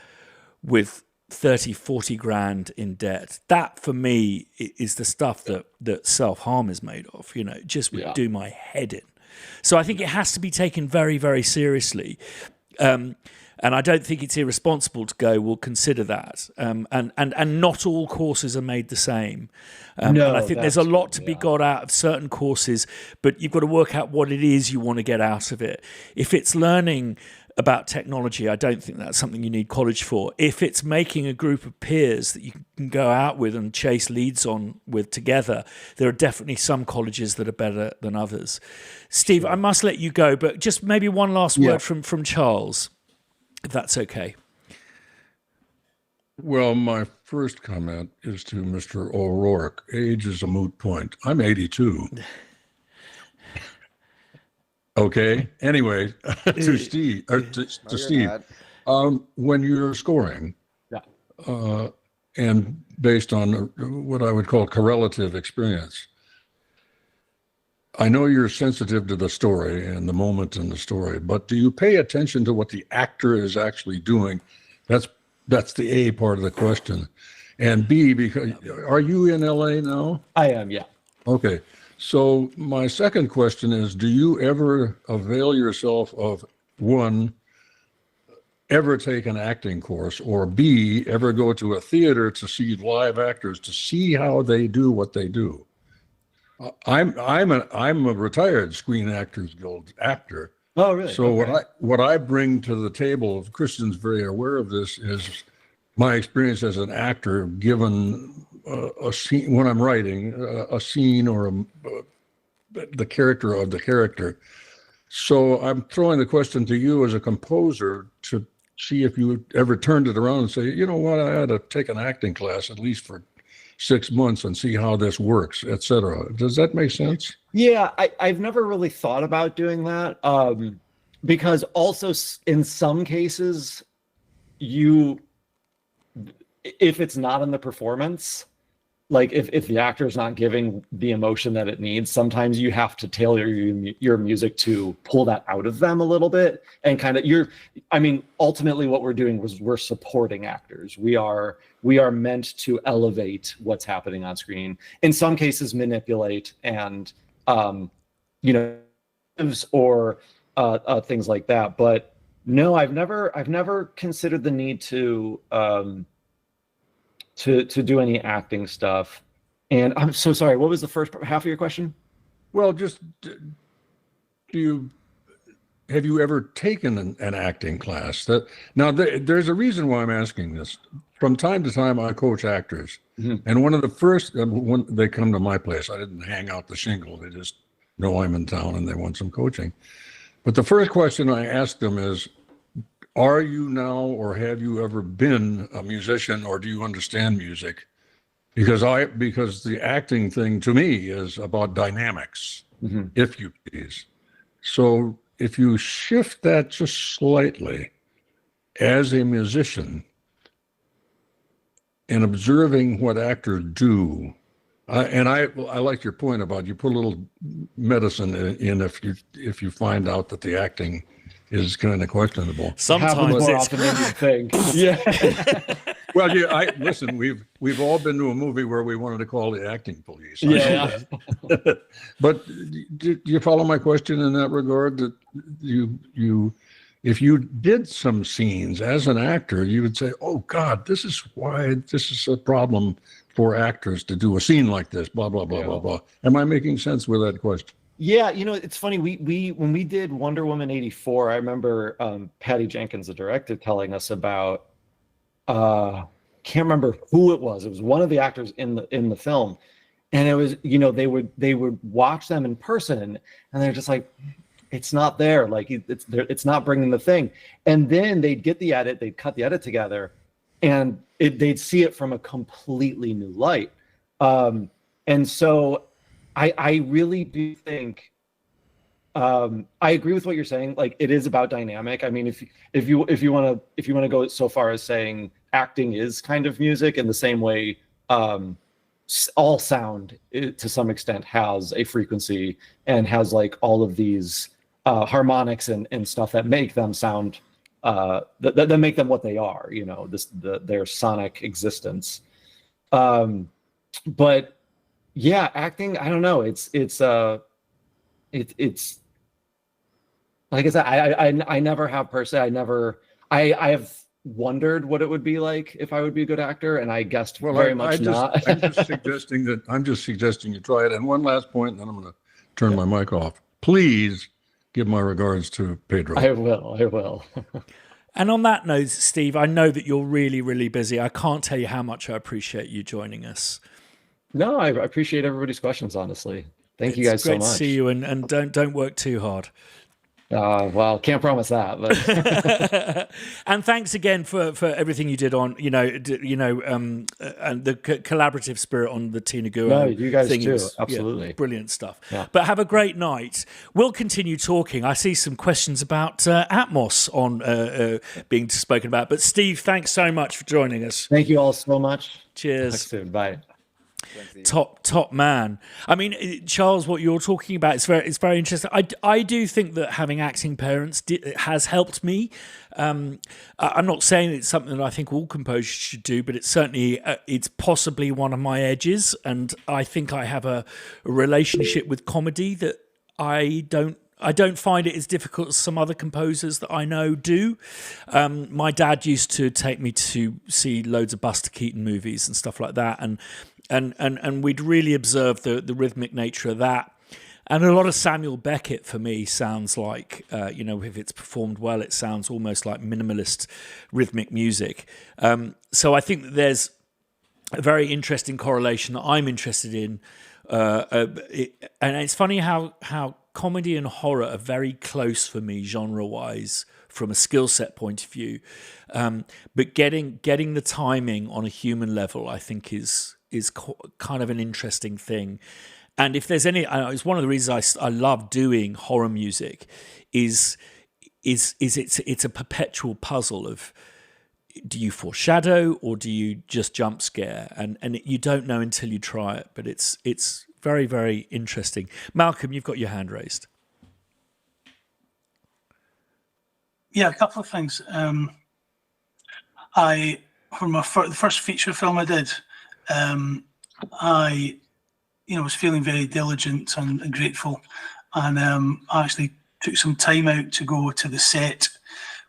with 30, 40 grand in debt. That for me is the stuff that self-harm is made of, you know, just would do my head in. So I think it has to be taken very, very seriously. And I don't think it's irresponsible to go, we'll consider that. And not all courses are made the same. And I think there's a lot to be got out of certain courses, but you've got to work out what it is you want to get out of it. If it's learning about technology, I don't think that's something you need college for. If it's making a group of peers that you can go out with and chase leads on with together, there are definitely some colleges that are better than others. Steve, I must let you go, but just maybe one last word from Charles, if that's okay. Well, my first comment is to Mr. O'Rourke. Age is a moot point. I'm 82. Okay. Anyway, to Steve, when you're scoring, and based on what I would call correlative experience, I know you're sensitive to the story and the moment in the story, but do you pay attention to what the actor is actually doing? That's the A part of the question. And B, because are you in LA now? I am, yeah. Okay. So my second question is, do you ever avail yourself of, one, ever take an acting course, or B, ever go to a theater to see live actors to see how they do what they do? I'm a retired Screen Actors Guild actor. Oh, really? So what I bring to the table, Christian's very aware of this, is my experience as an actor, given a scene when I'm writing a scene or the character of the character. So I'm throwing the question to you as a composer to see if you ever turned it around and say, you know what, I had to take an acting class at least for 6 months and see how this works, etc. Does that make sense? Yeah, I've never really thought about doing that, because also in some cases, if it's not in the performance, like if the actor is not giving the emotion that it needs, sometimes you have to tailor your music to pull that out of them a little bit. And kind of ultimately what we're doing was we're supporting actors. We are meant to elevate what's happening on screen. In some cases, manipulate and, or things like that. But no, I've never considered the need to do any acting stuff. And I'm so sorry, what was the first half of your question? Well, just have you ever taken an acting class? There's a reason why I'm asking this. From time to time, I coach actors. Mm-hmm. And one of the first, when they come to my place, I didn't hang out the shingle. They just know I'm in town and they want some coaching. But the first question I ask them is, are you now, or have you ever been a musician, or do you understand music? Because the acting thing to me is about dynamics, mm-hmm. if you please. So if you shift that just slightly as a musician and observing what actors do, and I like your point about you put a little medicine in if you find out that the acting is kind of questionable. Sometimes it's often than you think. Yeah. Well, listen. We've all been to a movie where we wanted to call the acting police. Yeah. But do you follow my question in that regard? That if you did some scenes as an actor, you would say, "Oh God, this is why this is a problem for actors to do a scene like this." Blah blah blah blah blah. Am I making sense with that question? Yeah, it's funny. We when we did Wonder Woman 84, I remember Patty Jenkins, the director, telling us about can't remember who it was. It was one of the actors in the film, and it was they would watch them in person, and they're just like, it's not there. Like it's not bringing the thing. And then they'd get the edit, they'd cut the edit together, and they'd see it from a completely new light. And so I really do think I agree with what you're saying. Like, it is about dynamic. I mean, if you want to go so far as saying acting is kind of music in the same way, all sound to some extent has a frequency and has like all of these harmonics and stuff that make them sound that make them what they are. Their sonic existence. But yeah, acting, I don't know. It's like I said, I never have per se. I have wondered what it would be like if I would be a good actor, and I guessed very much not. I'm just suggesting you try it. And one last point, and then I'm going to turn my mic off. Please give my regards to Pedro. I will. And on that note, Steve, I know that you're really, really busy. I can't tell you how much I appreciate you joining us. No, I appreciate everybody's questions, honestly. Thank you guys so much. It's great to see you, and don't work too hard. Well, can't promise that, but and thanks again for everything you did on and the collaborative spirit on the Tina Guo. No, you guys thing too, absolutely, brilliant stuff. Yeah. But have a great night. We'll continue talking. I see some questions about Atmos on being spoken about. But Steve, thanks so much for joining us. Thank you all so much. Cheers. Talk soon. Bye. Top man. I mean, Charles, what you're talking about is very interesting. I do think that having acting parents has helped me. I'm not saying it's something that I think all composers should do, but it's certainly it's possibly one of my edges, and I think I have a relationship with comedy that I don't find it as difficult as some other composers that I know do. My dad used to take me to see loads of Buster Keaton movies and stuff like that, and we'd really observe the rhythmic nature of that. And a lot of Samuel Beckett for me sounds like, if it's performed well, it sounds almost like minimalist rhythmic music. So I think that there's a very interesting correlation that I'm interested in. And it's funny how comedy and horror are very close for me genre-wise from a skill set point of view. But getting the timing on a human level, I think is kind of an interesting thing. And if there's it's one of the reasons I love doing horror music is it's a perpetual puzzle of, do you foreshadow or do you just jump scare? And you don't know until you try it, but it's very, very interesting. Malcolm, you've got your hand raised. Yeah, a couple of things. For the first feature film I did, I was feeling very diligent and grateful, and I actually took some time out to go to the set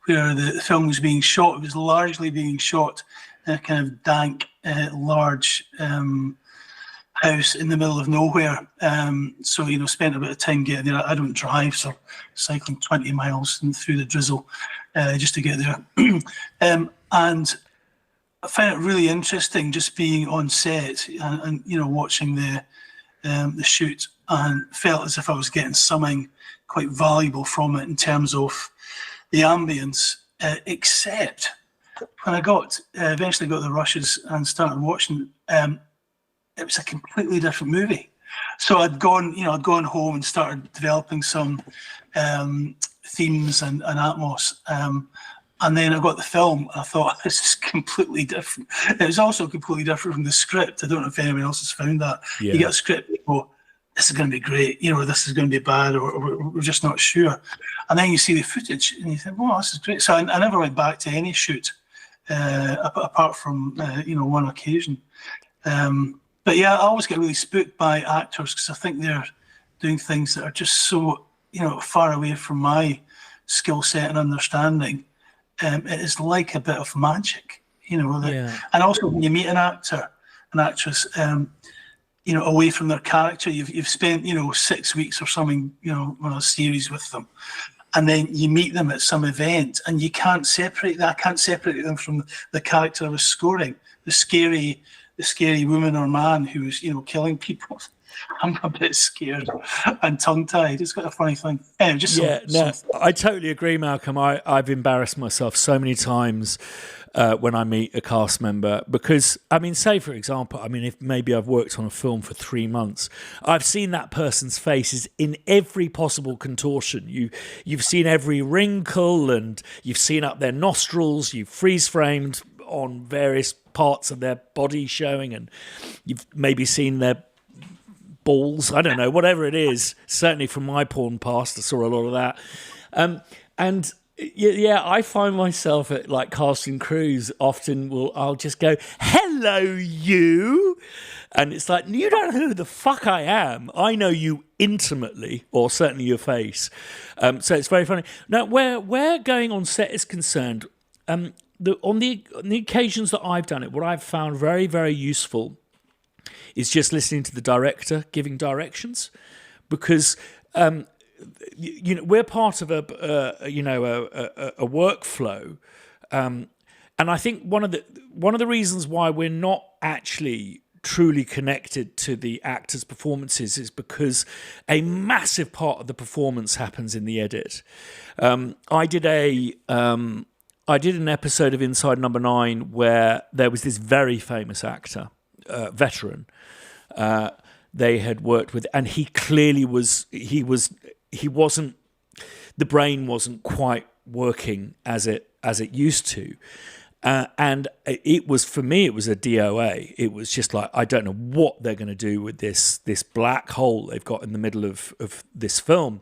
where the film was being shot. It was largely being shot in a kind of dank, large house in the middle of nowhere. So spent a bit of time getting there. I don't drive, so cycling 20 miles through the drizzle just to get there. And I found it really interesting just being on set and watching the shoot, and felt as if I was getting something quite valuable from it in terms of the ambience, except when I eventually got the rushes and started watching, it was a completely different movie. So I'd gone home and started developing some themes and atmos. And then I got the film, and I thought, this is completely different. It was also completely different from the script. I don't know if anyone else has found that. Yeah. You get a script, you go, this is going to be great, this is going to be bad, or we're just not sure. And then you see the footage, and you think, well, this is great. So I never went back to any shoot, apart from, one occasion. But yeah, I always get really spooked by actors because I think they're doing things that are just so, far away from my skill set and understanding. It is like a bit of magic, And also when you meet an actor, an actress, away from their character, you've spent, 6 weeks or something, on a series with them, and then you meet them at some event, and you can't separate that. I can't separate them from the character I was scoring, the scary woman or man who was, killing people. I'm a bit scared and tongue-tied. It's got a funny thing. Anyway, I totally agree, Malcolm. I've embarrassed myself so many times when I meet a cast member because, say for example, if maybe I've worked on a film for 3 months, I've seen that person's faces in every possible contortion. You've seen every wrinkle, and you've seen up their nostrils. You've freeze-framed on various parts of their body showing, and you've maybe seen their balls, I don't know, whatever it is. Certainly from my porn past, I saw a lot of that. And I find myself at like casting crews often I'll just go, hello, you. And it's like, you don't know who the fuck I am. I know you intimately, or certainly your face. So it's very funny. Now, where going on set is concerned, on the occasions that I've done it, what I've found very, very useful is just listening to the director giving directions, because we're part of a workflow, and I think one of the reasons why we're not actually truly connected to the actors' performances is because a massive part of the performance happens in the edit. I did an episode of Inside Number 9 where there was this very famous actor, veteran. They had worked with, and he clearly wasn't. The brain wasn't quite working as it used to. And it was, for me, it was a DOA. It was just like, I don't know what they're going to do with this black hole they've got in the middle of this film.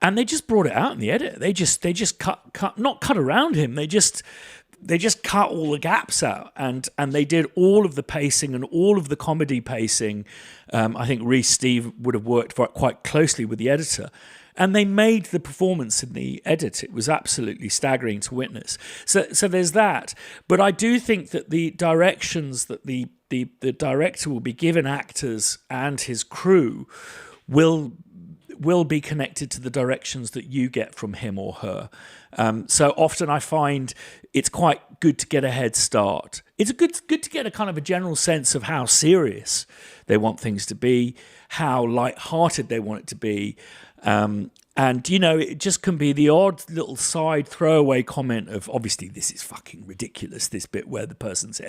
And they just brought it out in the edit. They just cut not cut around him. They just cut all the gaps out, and they did all of the pacing and all of the comedy pacing. I think Rhys Steve would have worked quite closely with the editor. And they made the performance in the edit. It was absolutely staggering to witness. So there's that. But I do think that the directions that the director will be given actors and his crew will be connected to the directions that you get from him or her. So often I find it's quite good to get a head start. It's good to get a kind of a general sense of how serious they want things to be, how light-hearted they want it to be. And, it just can be the odd little side throwaway comment of, obviously, this is fucking ridiculous, this bit where the person's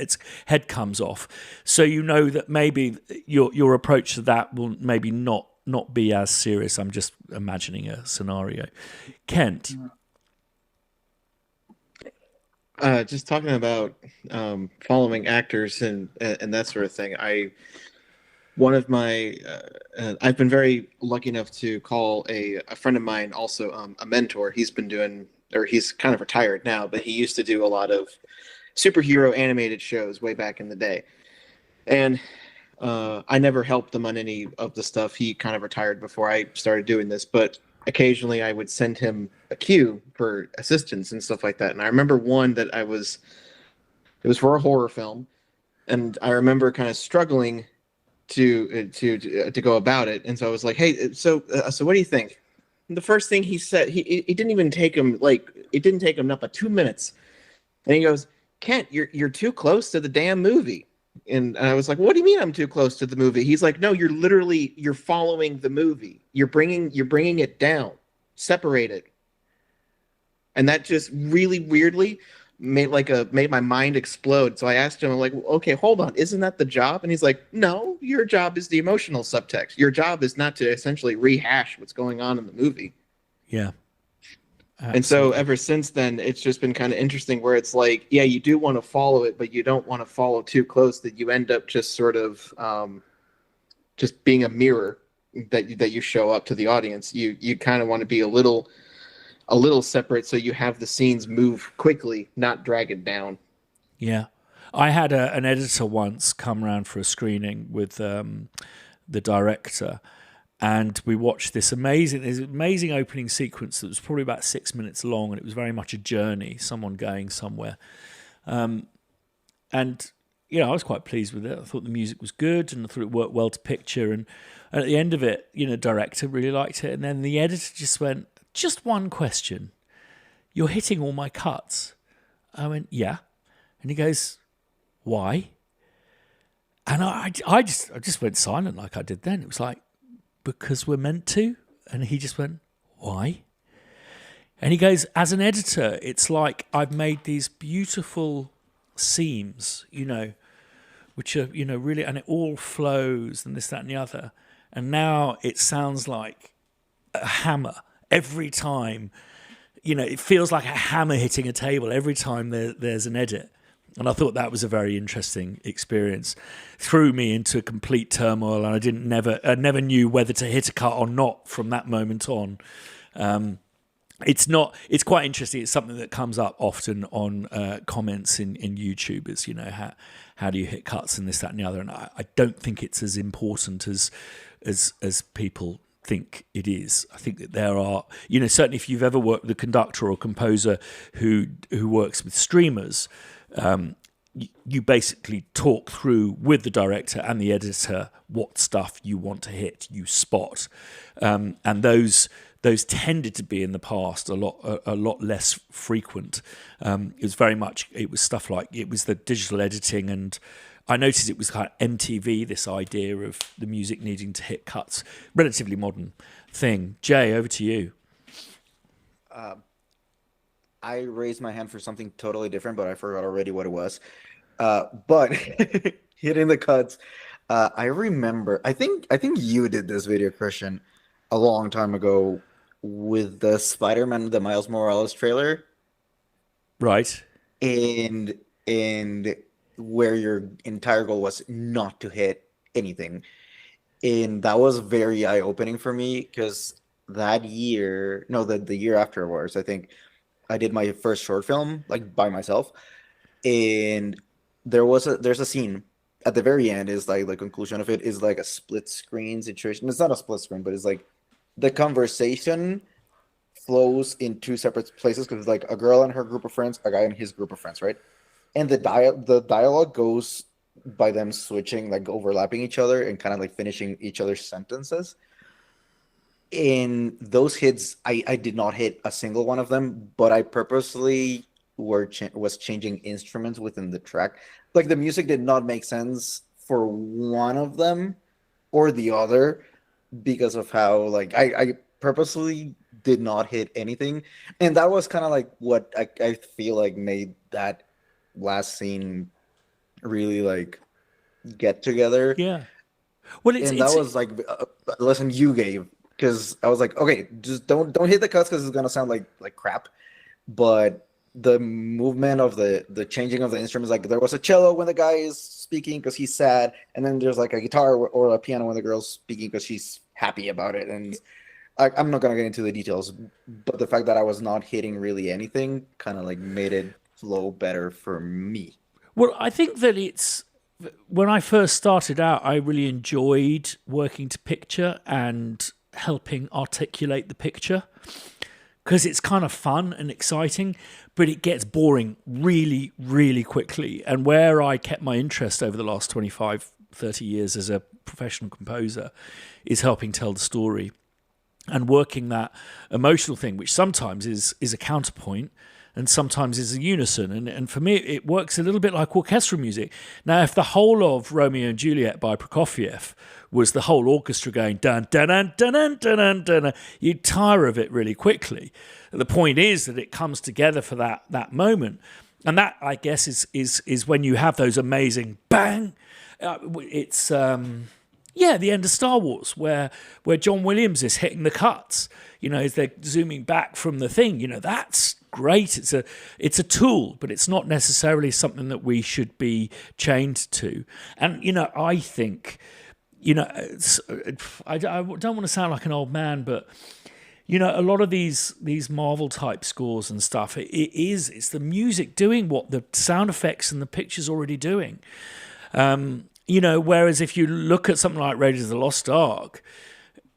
head comes off. So you know that maybe your approach to that will maybe not be as serious. I'm just imagining a scenario. Kent? Just talking about following actors and that sort of thing. I've been very lucky enough to call a friend of mine, also a mentor. He's kind of retired now, but he used to do a lot of superhero animated shows way back in the day. And I never helped him on any of the stuff. He kind of retired before I started doing this, but occasionally I would send him a cue for assistance and stuff like that. And I remember one that it was for a horror film, and I remember kind of struggling to go about it. And so I was like, hey, so what do you think? And the first thing he said, it didn't even take him not but 2 minutes. And he goes, Kent, you're too close to the damn movie. And I was like, what do you mean I'm too close to the movie? He's like, no, you're following the movie. You're bringing it down, separate it. And that just really weirdly made my mind explode. So I asked him, I'm like, okay, hold on, isn't that the job? And he's like, no, your job is the emotional subtext. Your job is not to essentially rehash what's going on in the movie. Yeah. Absolutely. And so ever since then, it's just been kind of interesting where it's like, yeah, you do want to follow it, but you don't want to follow too close that you end up just sort of just being a mirror that you show up to the audience. You kind of want to be a little separate, so you have the scenes move quickly, not drag it down. Yeah. I had an editor once come around for a screening with the director, and we watched this amazing opening sequence that was probably about 6 minutes long, and it was very much a journey, someone going somewhere. And I was quite pleased with it. I thought the music was good, and I thought it worked well to picture. And at the end of it, director really liked it, and then the editor just went, just one question. You're hitting all my cuts. I went, yeah. And he goes, why? And I just went silent like I did then. It was like, because we're meant to. And he just went, why? And he goes, as an editor, it's like I've made these beautiful seams, which are, really, and it all flows and this, that, and the other. And now it sounds like a hammer. Every time, it feels like a hammer hitting a table every time there's an edit. And I thought that was a very interesting experience. Threw me into complete turmoil, and I never knew whether to hit a cut or not from that moment on. It's quite interesting. It's something that comes up often on comments in YouTube is, how do you hit cuts and this, that, and the other. And I don't think it's as important as people think it is. I think that there are, certainly if you've ever worked with a conductor or composer who works with streamers, you basically talk through with the director and the editor what stuff you want to hit, you spot, and those tended to be in the past a lot less frequent. It was stuff like, it was the digital editing, and I noticed it was kind of MTV, this idea of the music needing to hit cuts, relatively modern thing. Jay, over to you. I raised my hand for something totally different, but I forgot already what it was. But hitting the cuts, I remember. I think you did this video, Christian, a long time ago with the Spider-Man, the Miles Morales trailer, right? And where your entire goal was not to hit anything, and that was very eye-opening for me because that year, no, the year afterwards, I think I did my first short film like by myself, and there's a scene at the very end, is like the conclusion of it is like a split screen situation. It's not a split screen, but it's like the conversation flows in two separate places because it's like a girl and her group of friends, a guy and his group of friends, right? And the dialogue goes by them switching, like overlapping each other and kind of like finishing each other's sentences. In those hits, I did not hit a single one of them, but I purposely was changing instruments within the track. Like the music did not make sense for one of them or the other because of how like I purposely did not hit anything, and that was kind of like what I feel like made that last scene really like get together. Yeah. Well, that was like a lesson you gave, because I was like, okay, just don't hit the cuts because it's gonna sound like crap. But the movement of the changing of the instruments, like there was a cello when the guy is speaking because he's sad, and then there's like a guitar or a piano when the girl's speaking because she's happy about it. And I'm not gonna get into the details, but the fact that I was not hitting really anything kind of like made it flow better for me. Well, I think that when I first started out, I really enjoyed working to picture and helping articulate the picture because it's kind of fun and exciting, but it gets boring really, really quickly. And where I kept my interest over the last 25, 30 years as a professional composer is helping tell the story and working that emotional thing, which sometimes is a counterpoint and sometimes is a unison. And for me, it works a little bit like orchestral music. Now, if the whole of Romeo and Juliet by Prokofiev was the whole orchestra going dun dun dun dun dun dun dun, you'd tire of it really quickly. The point is that it comes together for that moment. And that, I guess, is when you have those amazing bang. It's the end of Star Wars, where John Williams is hitting the cuts. As they're zooming back from the thing. That's great. It's a tool, but it's not necessarily something that we should be chained to. And I think, I don't want to sound like an old man, but a lot of these Marvel type scores and stuff, it's the music doing what the sound effects and the picture's already doing. Whereas if you look at something like Raiders of the Lost Ark,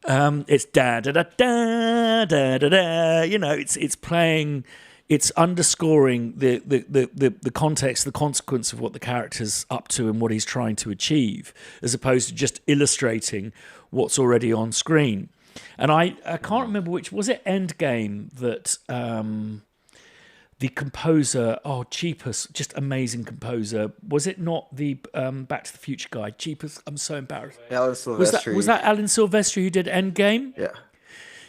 it's da da da da da da da. It's playing, it's underscoring the context, the consequence of what the character's up to and what he's trying to achieve, as opposed to just illustrating what's already on screen. And I can't remember which was it. Endgame that. The composer, Cheapest, just amazing composer. Was it not the Back to the Future guy? Cheapest, I'm so embarrassed. Alan Silvestri. Was that Alan Silvestri who did Endgame? Yeah.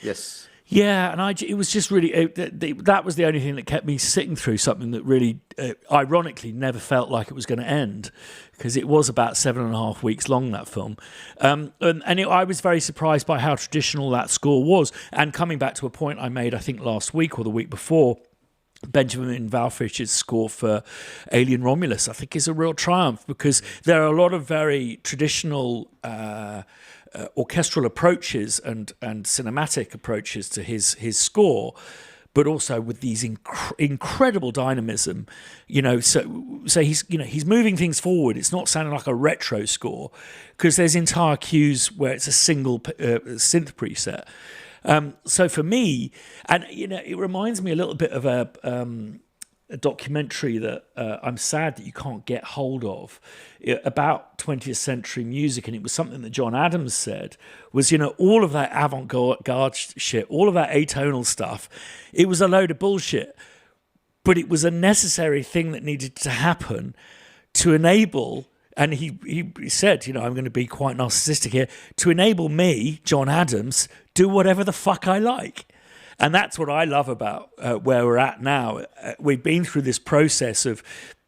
Yes. Yeah, and it was just really, that was the only thing that kept me sitting through something that really, ironically, never felt like it was going to end, because it was about 7.5 weeks long, that film. I was very surprised by how traditional that score was. And coming back to a point I made, I think, last week or the week before, Benjamin Valfisch's score for Alien Romulus, I think, is a real triumph, because there are a lot of very traditional orchestral approaches and cinematic approaches to his score, but also with these incredible dynamism, so he's moving things forward. It's not sounding like a retro score, because there's entire cues where it's a single synth preset. So for me, and it reminds me a little bit of a documentary that I'm sad that you can't get hold of, about 20th century music, and it was something that John Adams said was, all of that avant-garde shit, all of that atonal stuff, it was a load of bullshit, but it was a necessary thing that needed to happen to enable, and he said, I'm going to be quite narcissistic here, to enable me, John Adams, do whatever the fuck I like. And that's what I love about where we're at now. We've been through this process of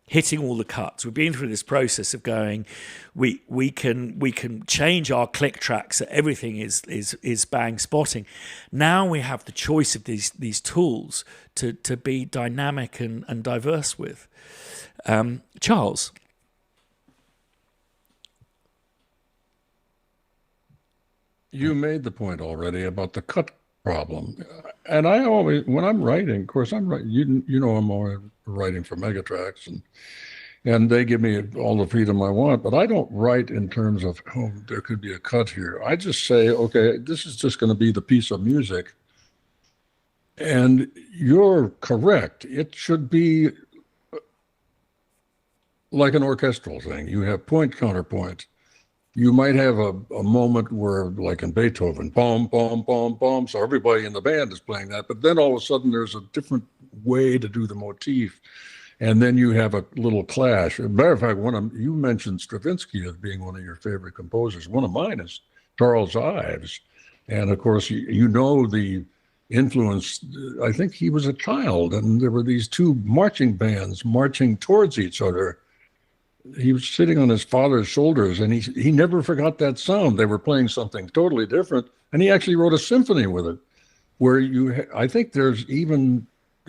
hitting all the cuts. We've been through this process of going, we can change our click tracks so everything is bang spotting. Now we have the choice of these tools to be dynamic and diverse with. Charles. You made the point already about the cut problem. And I always, when I'm writing, of course, I'm writing, I'm always writing for Megatrax, and they give me all the freedom I want, but I don't write in terms of, there could be a cut here. I just say, okay, this is just going to be the piece of music. And you're correct. It should be like an orchestral thing. You have point, counterpoint. You might have a moment where, like in Beethoven, boom, boom, boom, boom, so everybody in the band is playing that, but then all of a sudden there's a different way to do the motif, and then you have a little clash. As a matter of fact, you mentioned Stravinsky as being one of your favorite composers. One of mine is Charles Ives, and of course, the influence. I think he was a child, and there were these two marching bands marching towards each other. He was sitting on his father's shoulders, and he never forgot that sound. They were playing something totally different, and he actually wrote a symphony with it, where I think there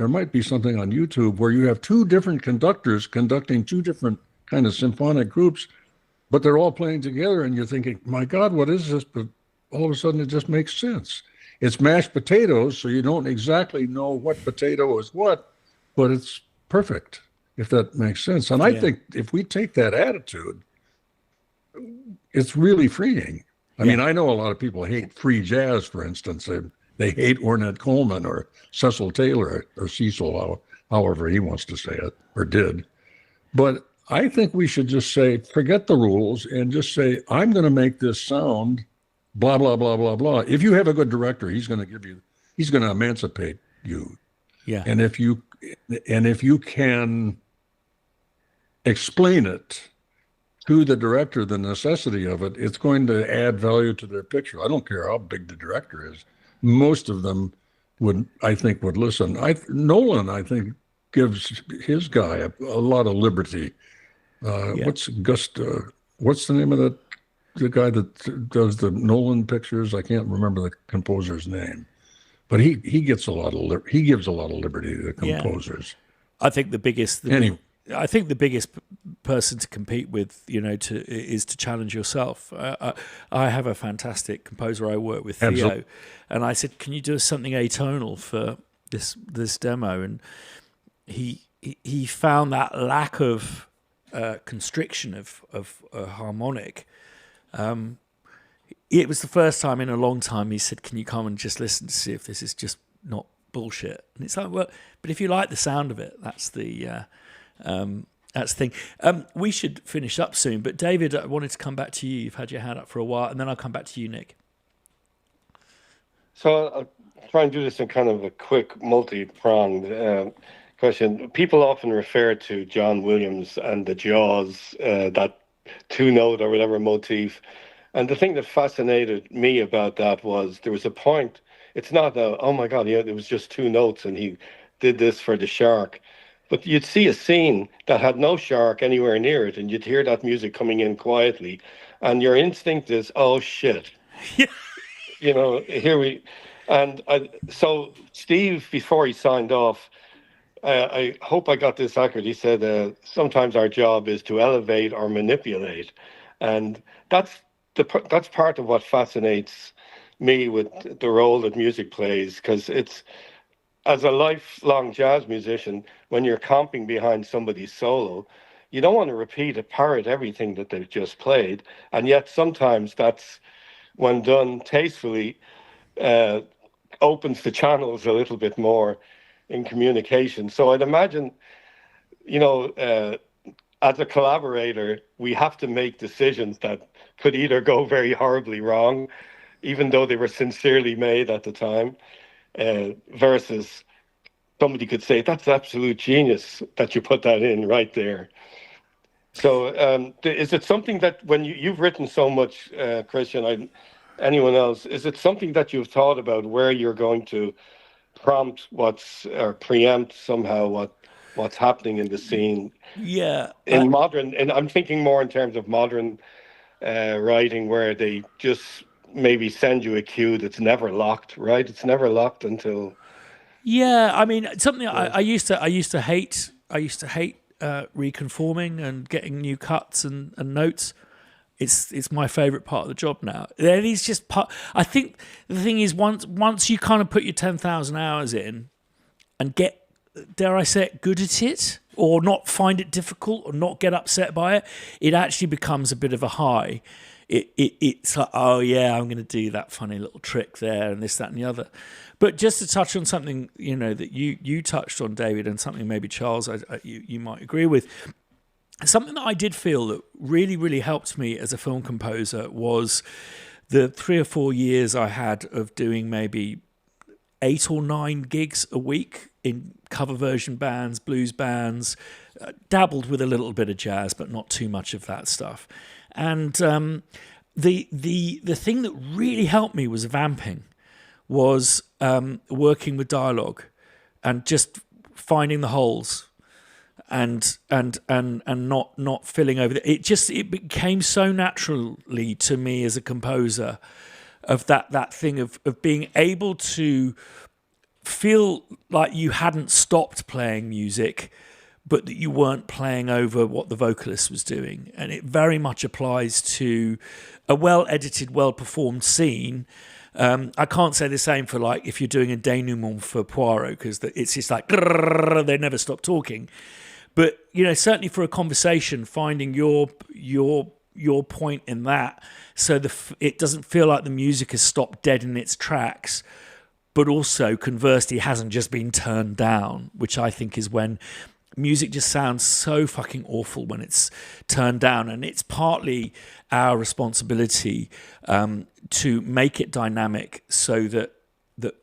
might be something on YouTube where you have two different conductors conducting two different kind of symphonic groups, but they're all playing together, and you're thinking, my God, what is this? But all of a sudden it just makes sense. It's mashed potatoes, so you don't exactly know what potato is what, but it's perfect, if that makes sense. And I think if we take that attitude, it's really freeing. I mean, I know a lot of people hate free jazz, for instance. They hate Ornette Coleman or Cecil Taylor or Cecil, however he wants to say it, or did. But I think we should just say, forget the rules and just say, I'm going to make this sound blah, blah, blah, blah, blah. If you have a good director, he's going to emancipate you. Yeah. And if you can explain it to the director, the necessity of it, it's going to add value to their picture. I don't care how big the director is. Most of them would listen. Nolan, I think, gives his guy a lot of liberty. What's the name of the guy that does the Nolan pictures? I can't remember the composer's name. But he gives a lot of liberty to the composers. I think the biggest person to compete with, is to challenge yourself. I have a fantastic composer I work with, Theo, and I said, "Can you do something atonal for this demo?" And he found that lack of constriction of a harmonic. It was the first time in a long time he said, "Can you come and just listen to see if this is just not bullshit?" And it's like, well, but if you like the sound of it, that's the thing. We should finish up soon, but David, I wanted to come back to you. You've had your hand up for a while, and then I'll come back to you, Nick. So I'll try and do this in kind of a quick, multi-pronged question. People often refer to John Williams and the Jaws, that two-note or whatever motif. And the thing that fascinated me about that was there was a point, it's not oh my God, it was just two notes and he did this for the shark. But you'd see a scene that had no shark anywhere near it, and you'd hear that music coming in quietly, and your instinct is, oh shit. So Steve, before he signed off, I hope I got this accurate. He said, sometimes our job is to elevate or manipulate. And that's part of what fascinates me with the role that music plays, because as a lifelong jazz musician, when you're comping behind somebody's solo, you don't want to repeat or parrot everything that they've just played. And yet sometimes that's, when done tastefully, opens the channels a little bit more in communication. So I'd imagine, as a collaborator, we have to make decisions that could either go very horribly wrong, even though they were sincerely made at the time, versus somebody could say, that's absolute genius that you put that in right there. So is it something that when you've written so much, Christian, anyone else, is it something that you've thought about where you're going to prompt or preempt somehow what's happening in the scene? Yeah. In modern, and I'm thinking more in terms of modern writing, where they just maybe send you a cue that's never locked, right? It's never locked until. Yeah, I mean, something I used to hate reconforming and getting new cuts and notes. It's my favorite part of the job now. It is just part. I think the thing is, once you kind of put your 10,000 hours in and get, dare I say it, good at it, or not find it difficult, or not get upset by it, it actually becomes a bit of a high. It's like, oh yeah, I'm going to do that funny little trick there and this, that, and the other. But just to touch on something, that you touched on, David, and something maybe Charles, you might agree with. Something that I did feel that really, really helped me as a film composer was the 3 or 4 years I had of doing maybe 8 or 9 gigs a week in cover version bands, blues bands, dabbled with a little bit of jazz, but not too much of that stuff. And the thing that really helped me was vamping, was working with dialogue and just finding the holes and not filling over it became so naturally to me as a composer of that thing of being able to feel like you hadn't stopped playing music, but that you weren't playing over what the vocalist was doing. And it very much applies to a well-edited, well-performed scene. I can't say the same for, like, if you're doing a denouement for Poirot, because it's just like, they never stop talking. But, certainly for a conversation, finding your point in that, so it doesn't feel like the music has stopped dead in its tracks, but also, conversely, hasn't just been turned down, which I think is when music just sounds so fucking awful when it's turned down. And it's partly our responsibility to make it dynamic so that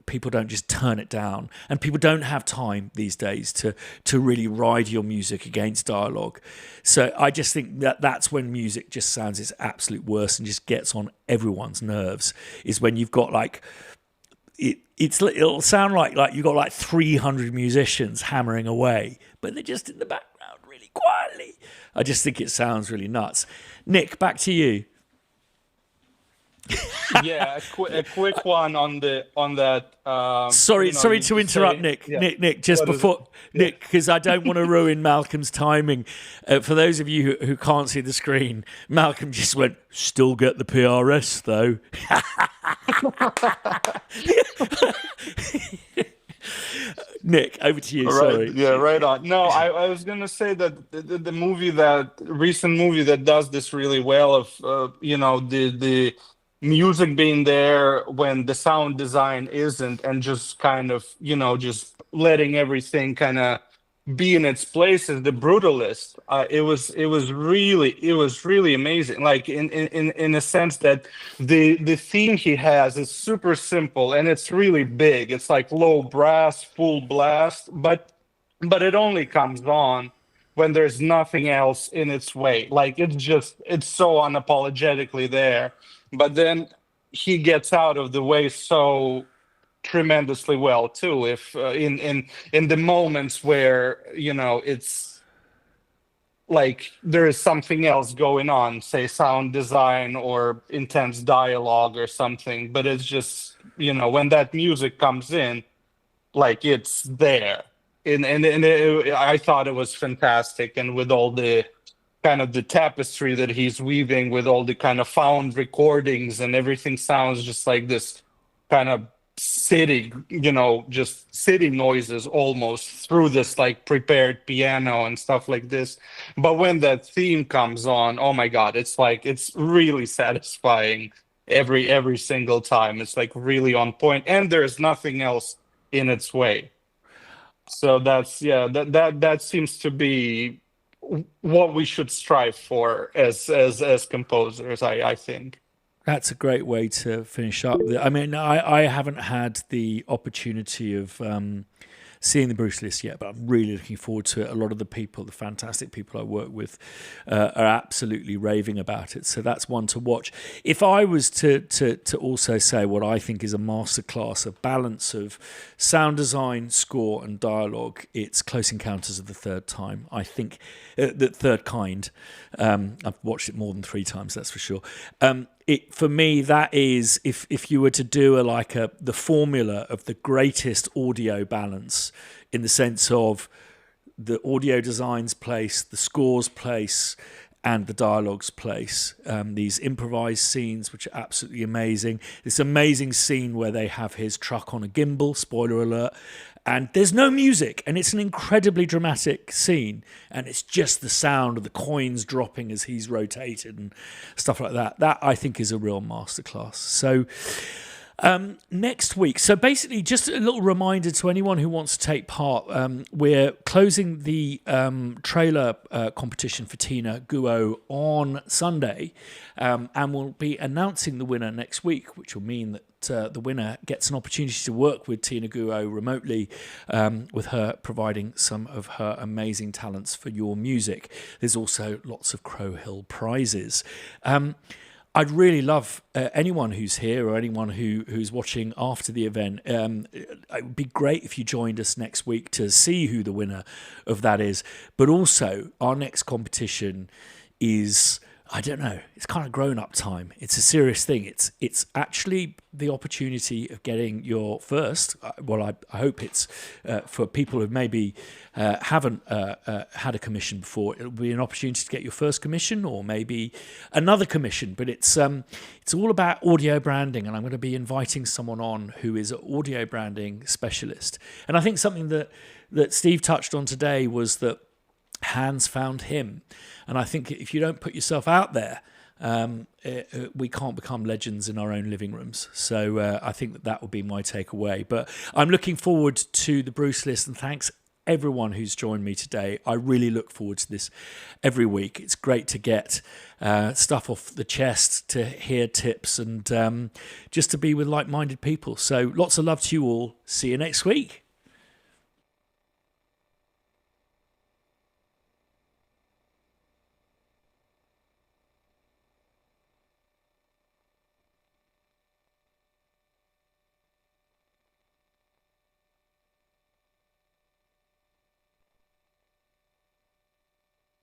people don't just turn it down. And people don't have time these days to really ride your music against dialogue. So I just think that's when music just sounds its absolute worst and just gets on everyone's nerves, is when you've got like... It'll sound like you've got like 300 musicians hammering away, but they're just in the background really quietly. I just think it sounds really nuts. Nick, back to you. Yeah, a quick one on that. Sorry to interrupt, Nick. Yeah. Nick, just before Nick, because I don't want to ruin Malcolm's timing. For those of you who can't see the screen, Malcolm just went, "Still get the PRS though." Nick, over to you. Right, Sorry. yeah, right on. No, I was gonna say that the recent movie that does this really well, of the music being there when the sound design isn't, and just kind of just letting everything kind of be in its place, is The Brutalist. It was really amazing, like in a sense that the theme he has is super simple and it's really big. It's like low brass, full blast, but it only comes on when there's nothing else in its way. Like it's so unapologetically there, but then he gets out of the way so tremendously well too, if in the moments where it's like there is something else going on, say sound design or intense dialogue or something, but it's just when that music comes in, like it's there. And I thought it was fantastic, and with all the kind of the tapestry that he's weaving with all the kind of found recordings, and everything sounds just like this kind of city, just city noises almost through this like prepared piano and stuff like this. But when that theme comes on, oh my God, it's really satisfying every single time. It's like really on point, and there's nothing else in its way. So that seems to be what we should strive for as composers, I think. That's a great way to finish up. I mean, I haven't had the opportunity of seeing the Bruce list yet, but I'm really looking forward to it. A lot of the people, the fantastic people I work with, are absolutely raving about it. So that's one to watch. If I was to also say what I think is a masterclass, a balance of sound design, score, and dialogue, it's Close Encounters of the Third Time. I think the Third Kind. I've watched it more than 3 times, that's for sure. For me, that is, if you were to do the formula of the greatest audio balance, in the sense of the audio design's place, the score's place, and the dialogue's place. These improvised scenes, which are absolutely amazing. This amazing scene where they have his truck on a gimbal, spoiler alert, and there's no music, and it's an incredibly dramatic scene, and it's just the sound of the coins dropping as he's rotated and stuff like that. That, I think, is a real masterclass. So next week, so basically just a little reminder to anyone who wants to take part, we're closing the trailer competition for Tina Guo on Sunday, and we'll be announcing the winner next week, which will mean that the winner gets an opportunity to work with Tina Guo remotely, with her providing some of her amazing talents for your music. There's also lots of Crow Hill prizes. I'd really love anyone who's here or anyone who's watching after the event. It would be great if you joined us next week to see who the winner of that is. But also, our next competition is, I don't know, it's kind of grown-up time. It's a serious thing. It's actually the opportunity of getting your first, I hope it's for people who maybe haven't had a commission before. It'll be an opportunity to get your first commission or maybe another commission. But it's all about audio branding, and I'm going to be inviting someone on who is an audio branding specialist. And I think something that Steve touched on today was that Hans found him. And I think if you don't put yourself out there, we can't become legends in our own living rooms. So I think that will be my takeaway. But I'm looking forward to the Bruce list, and thanks everyone who's joined me today. I really look forward to this every week. It's great to get stuff off the chest, to hear tips, and just to be with like-minded people. So lots of love to you all. See you next week.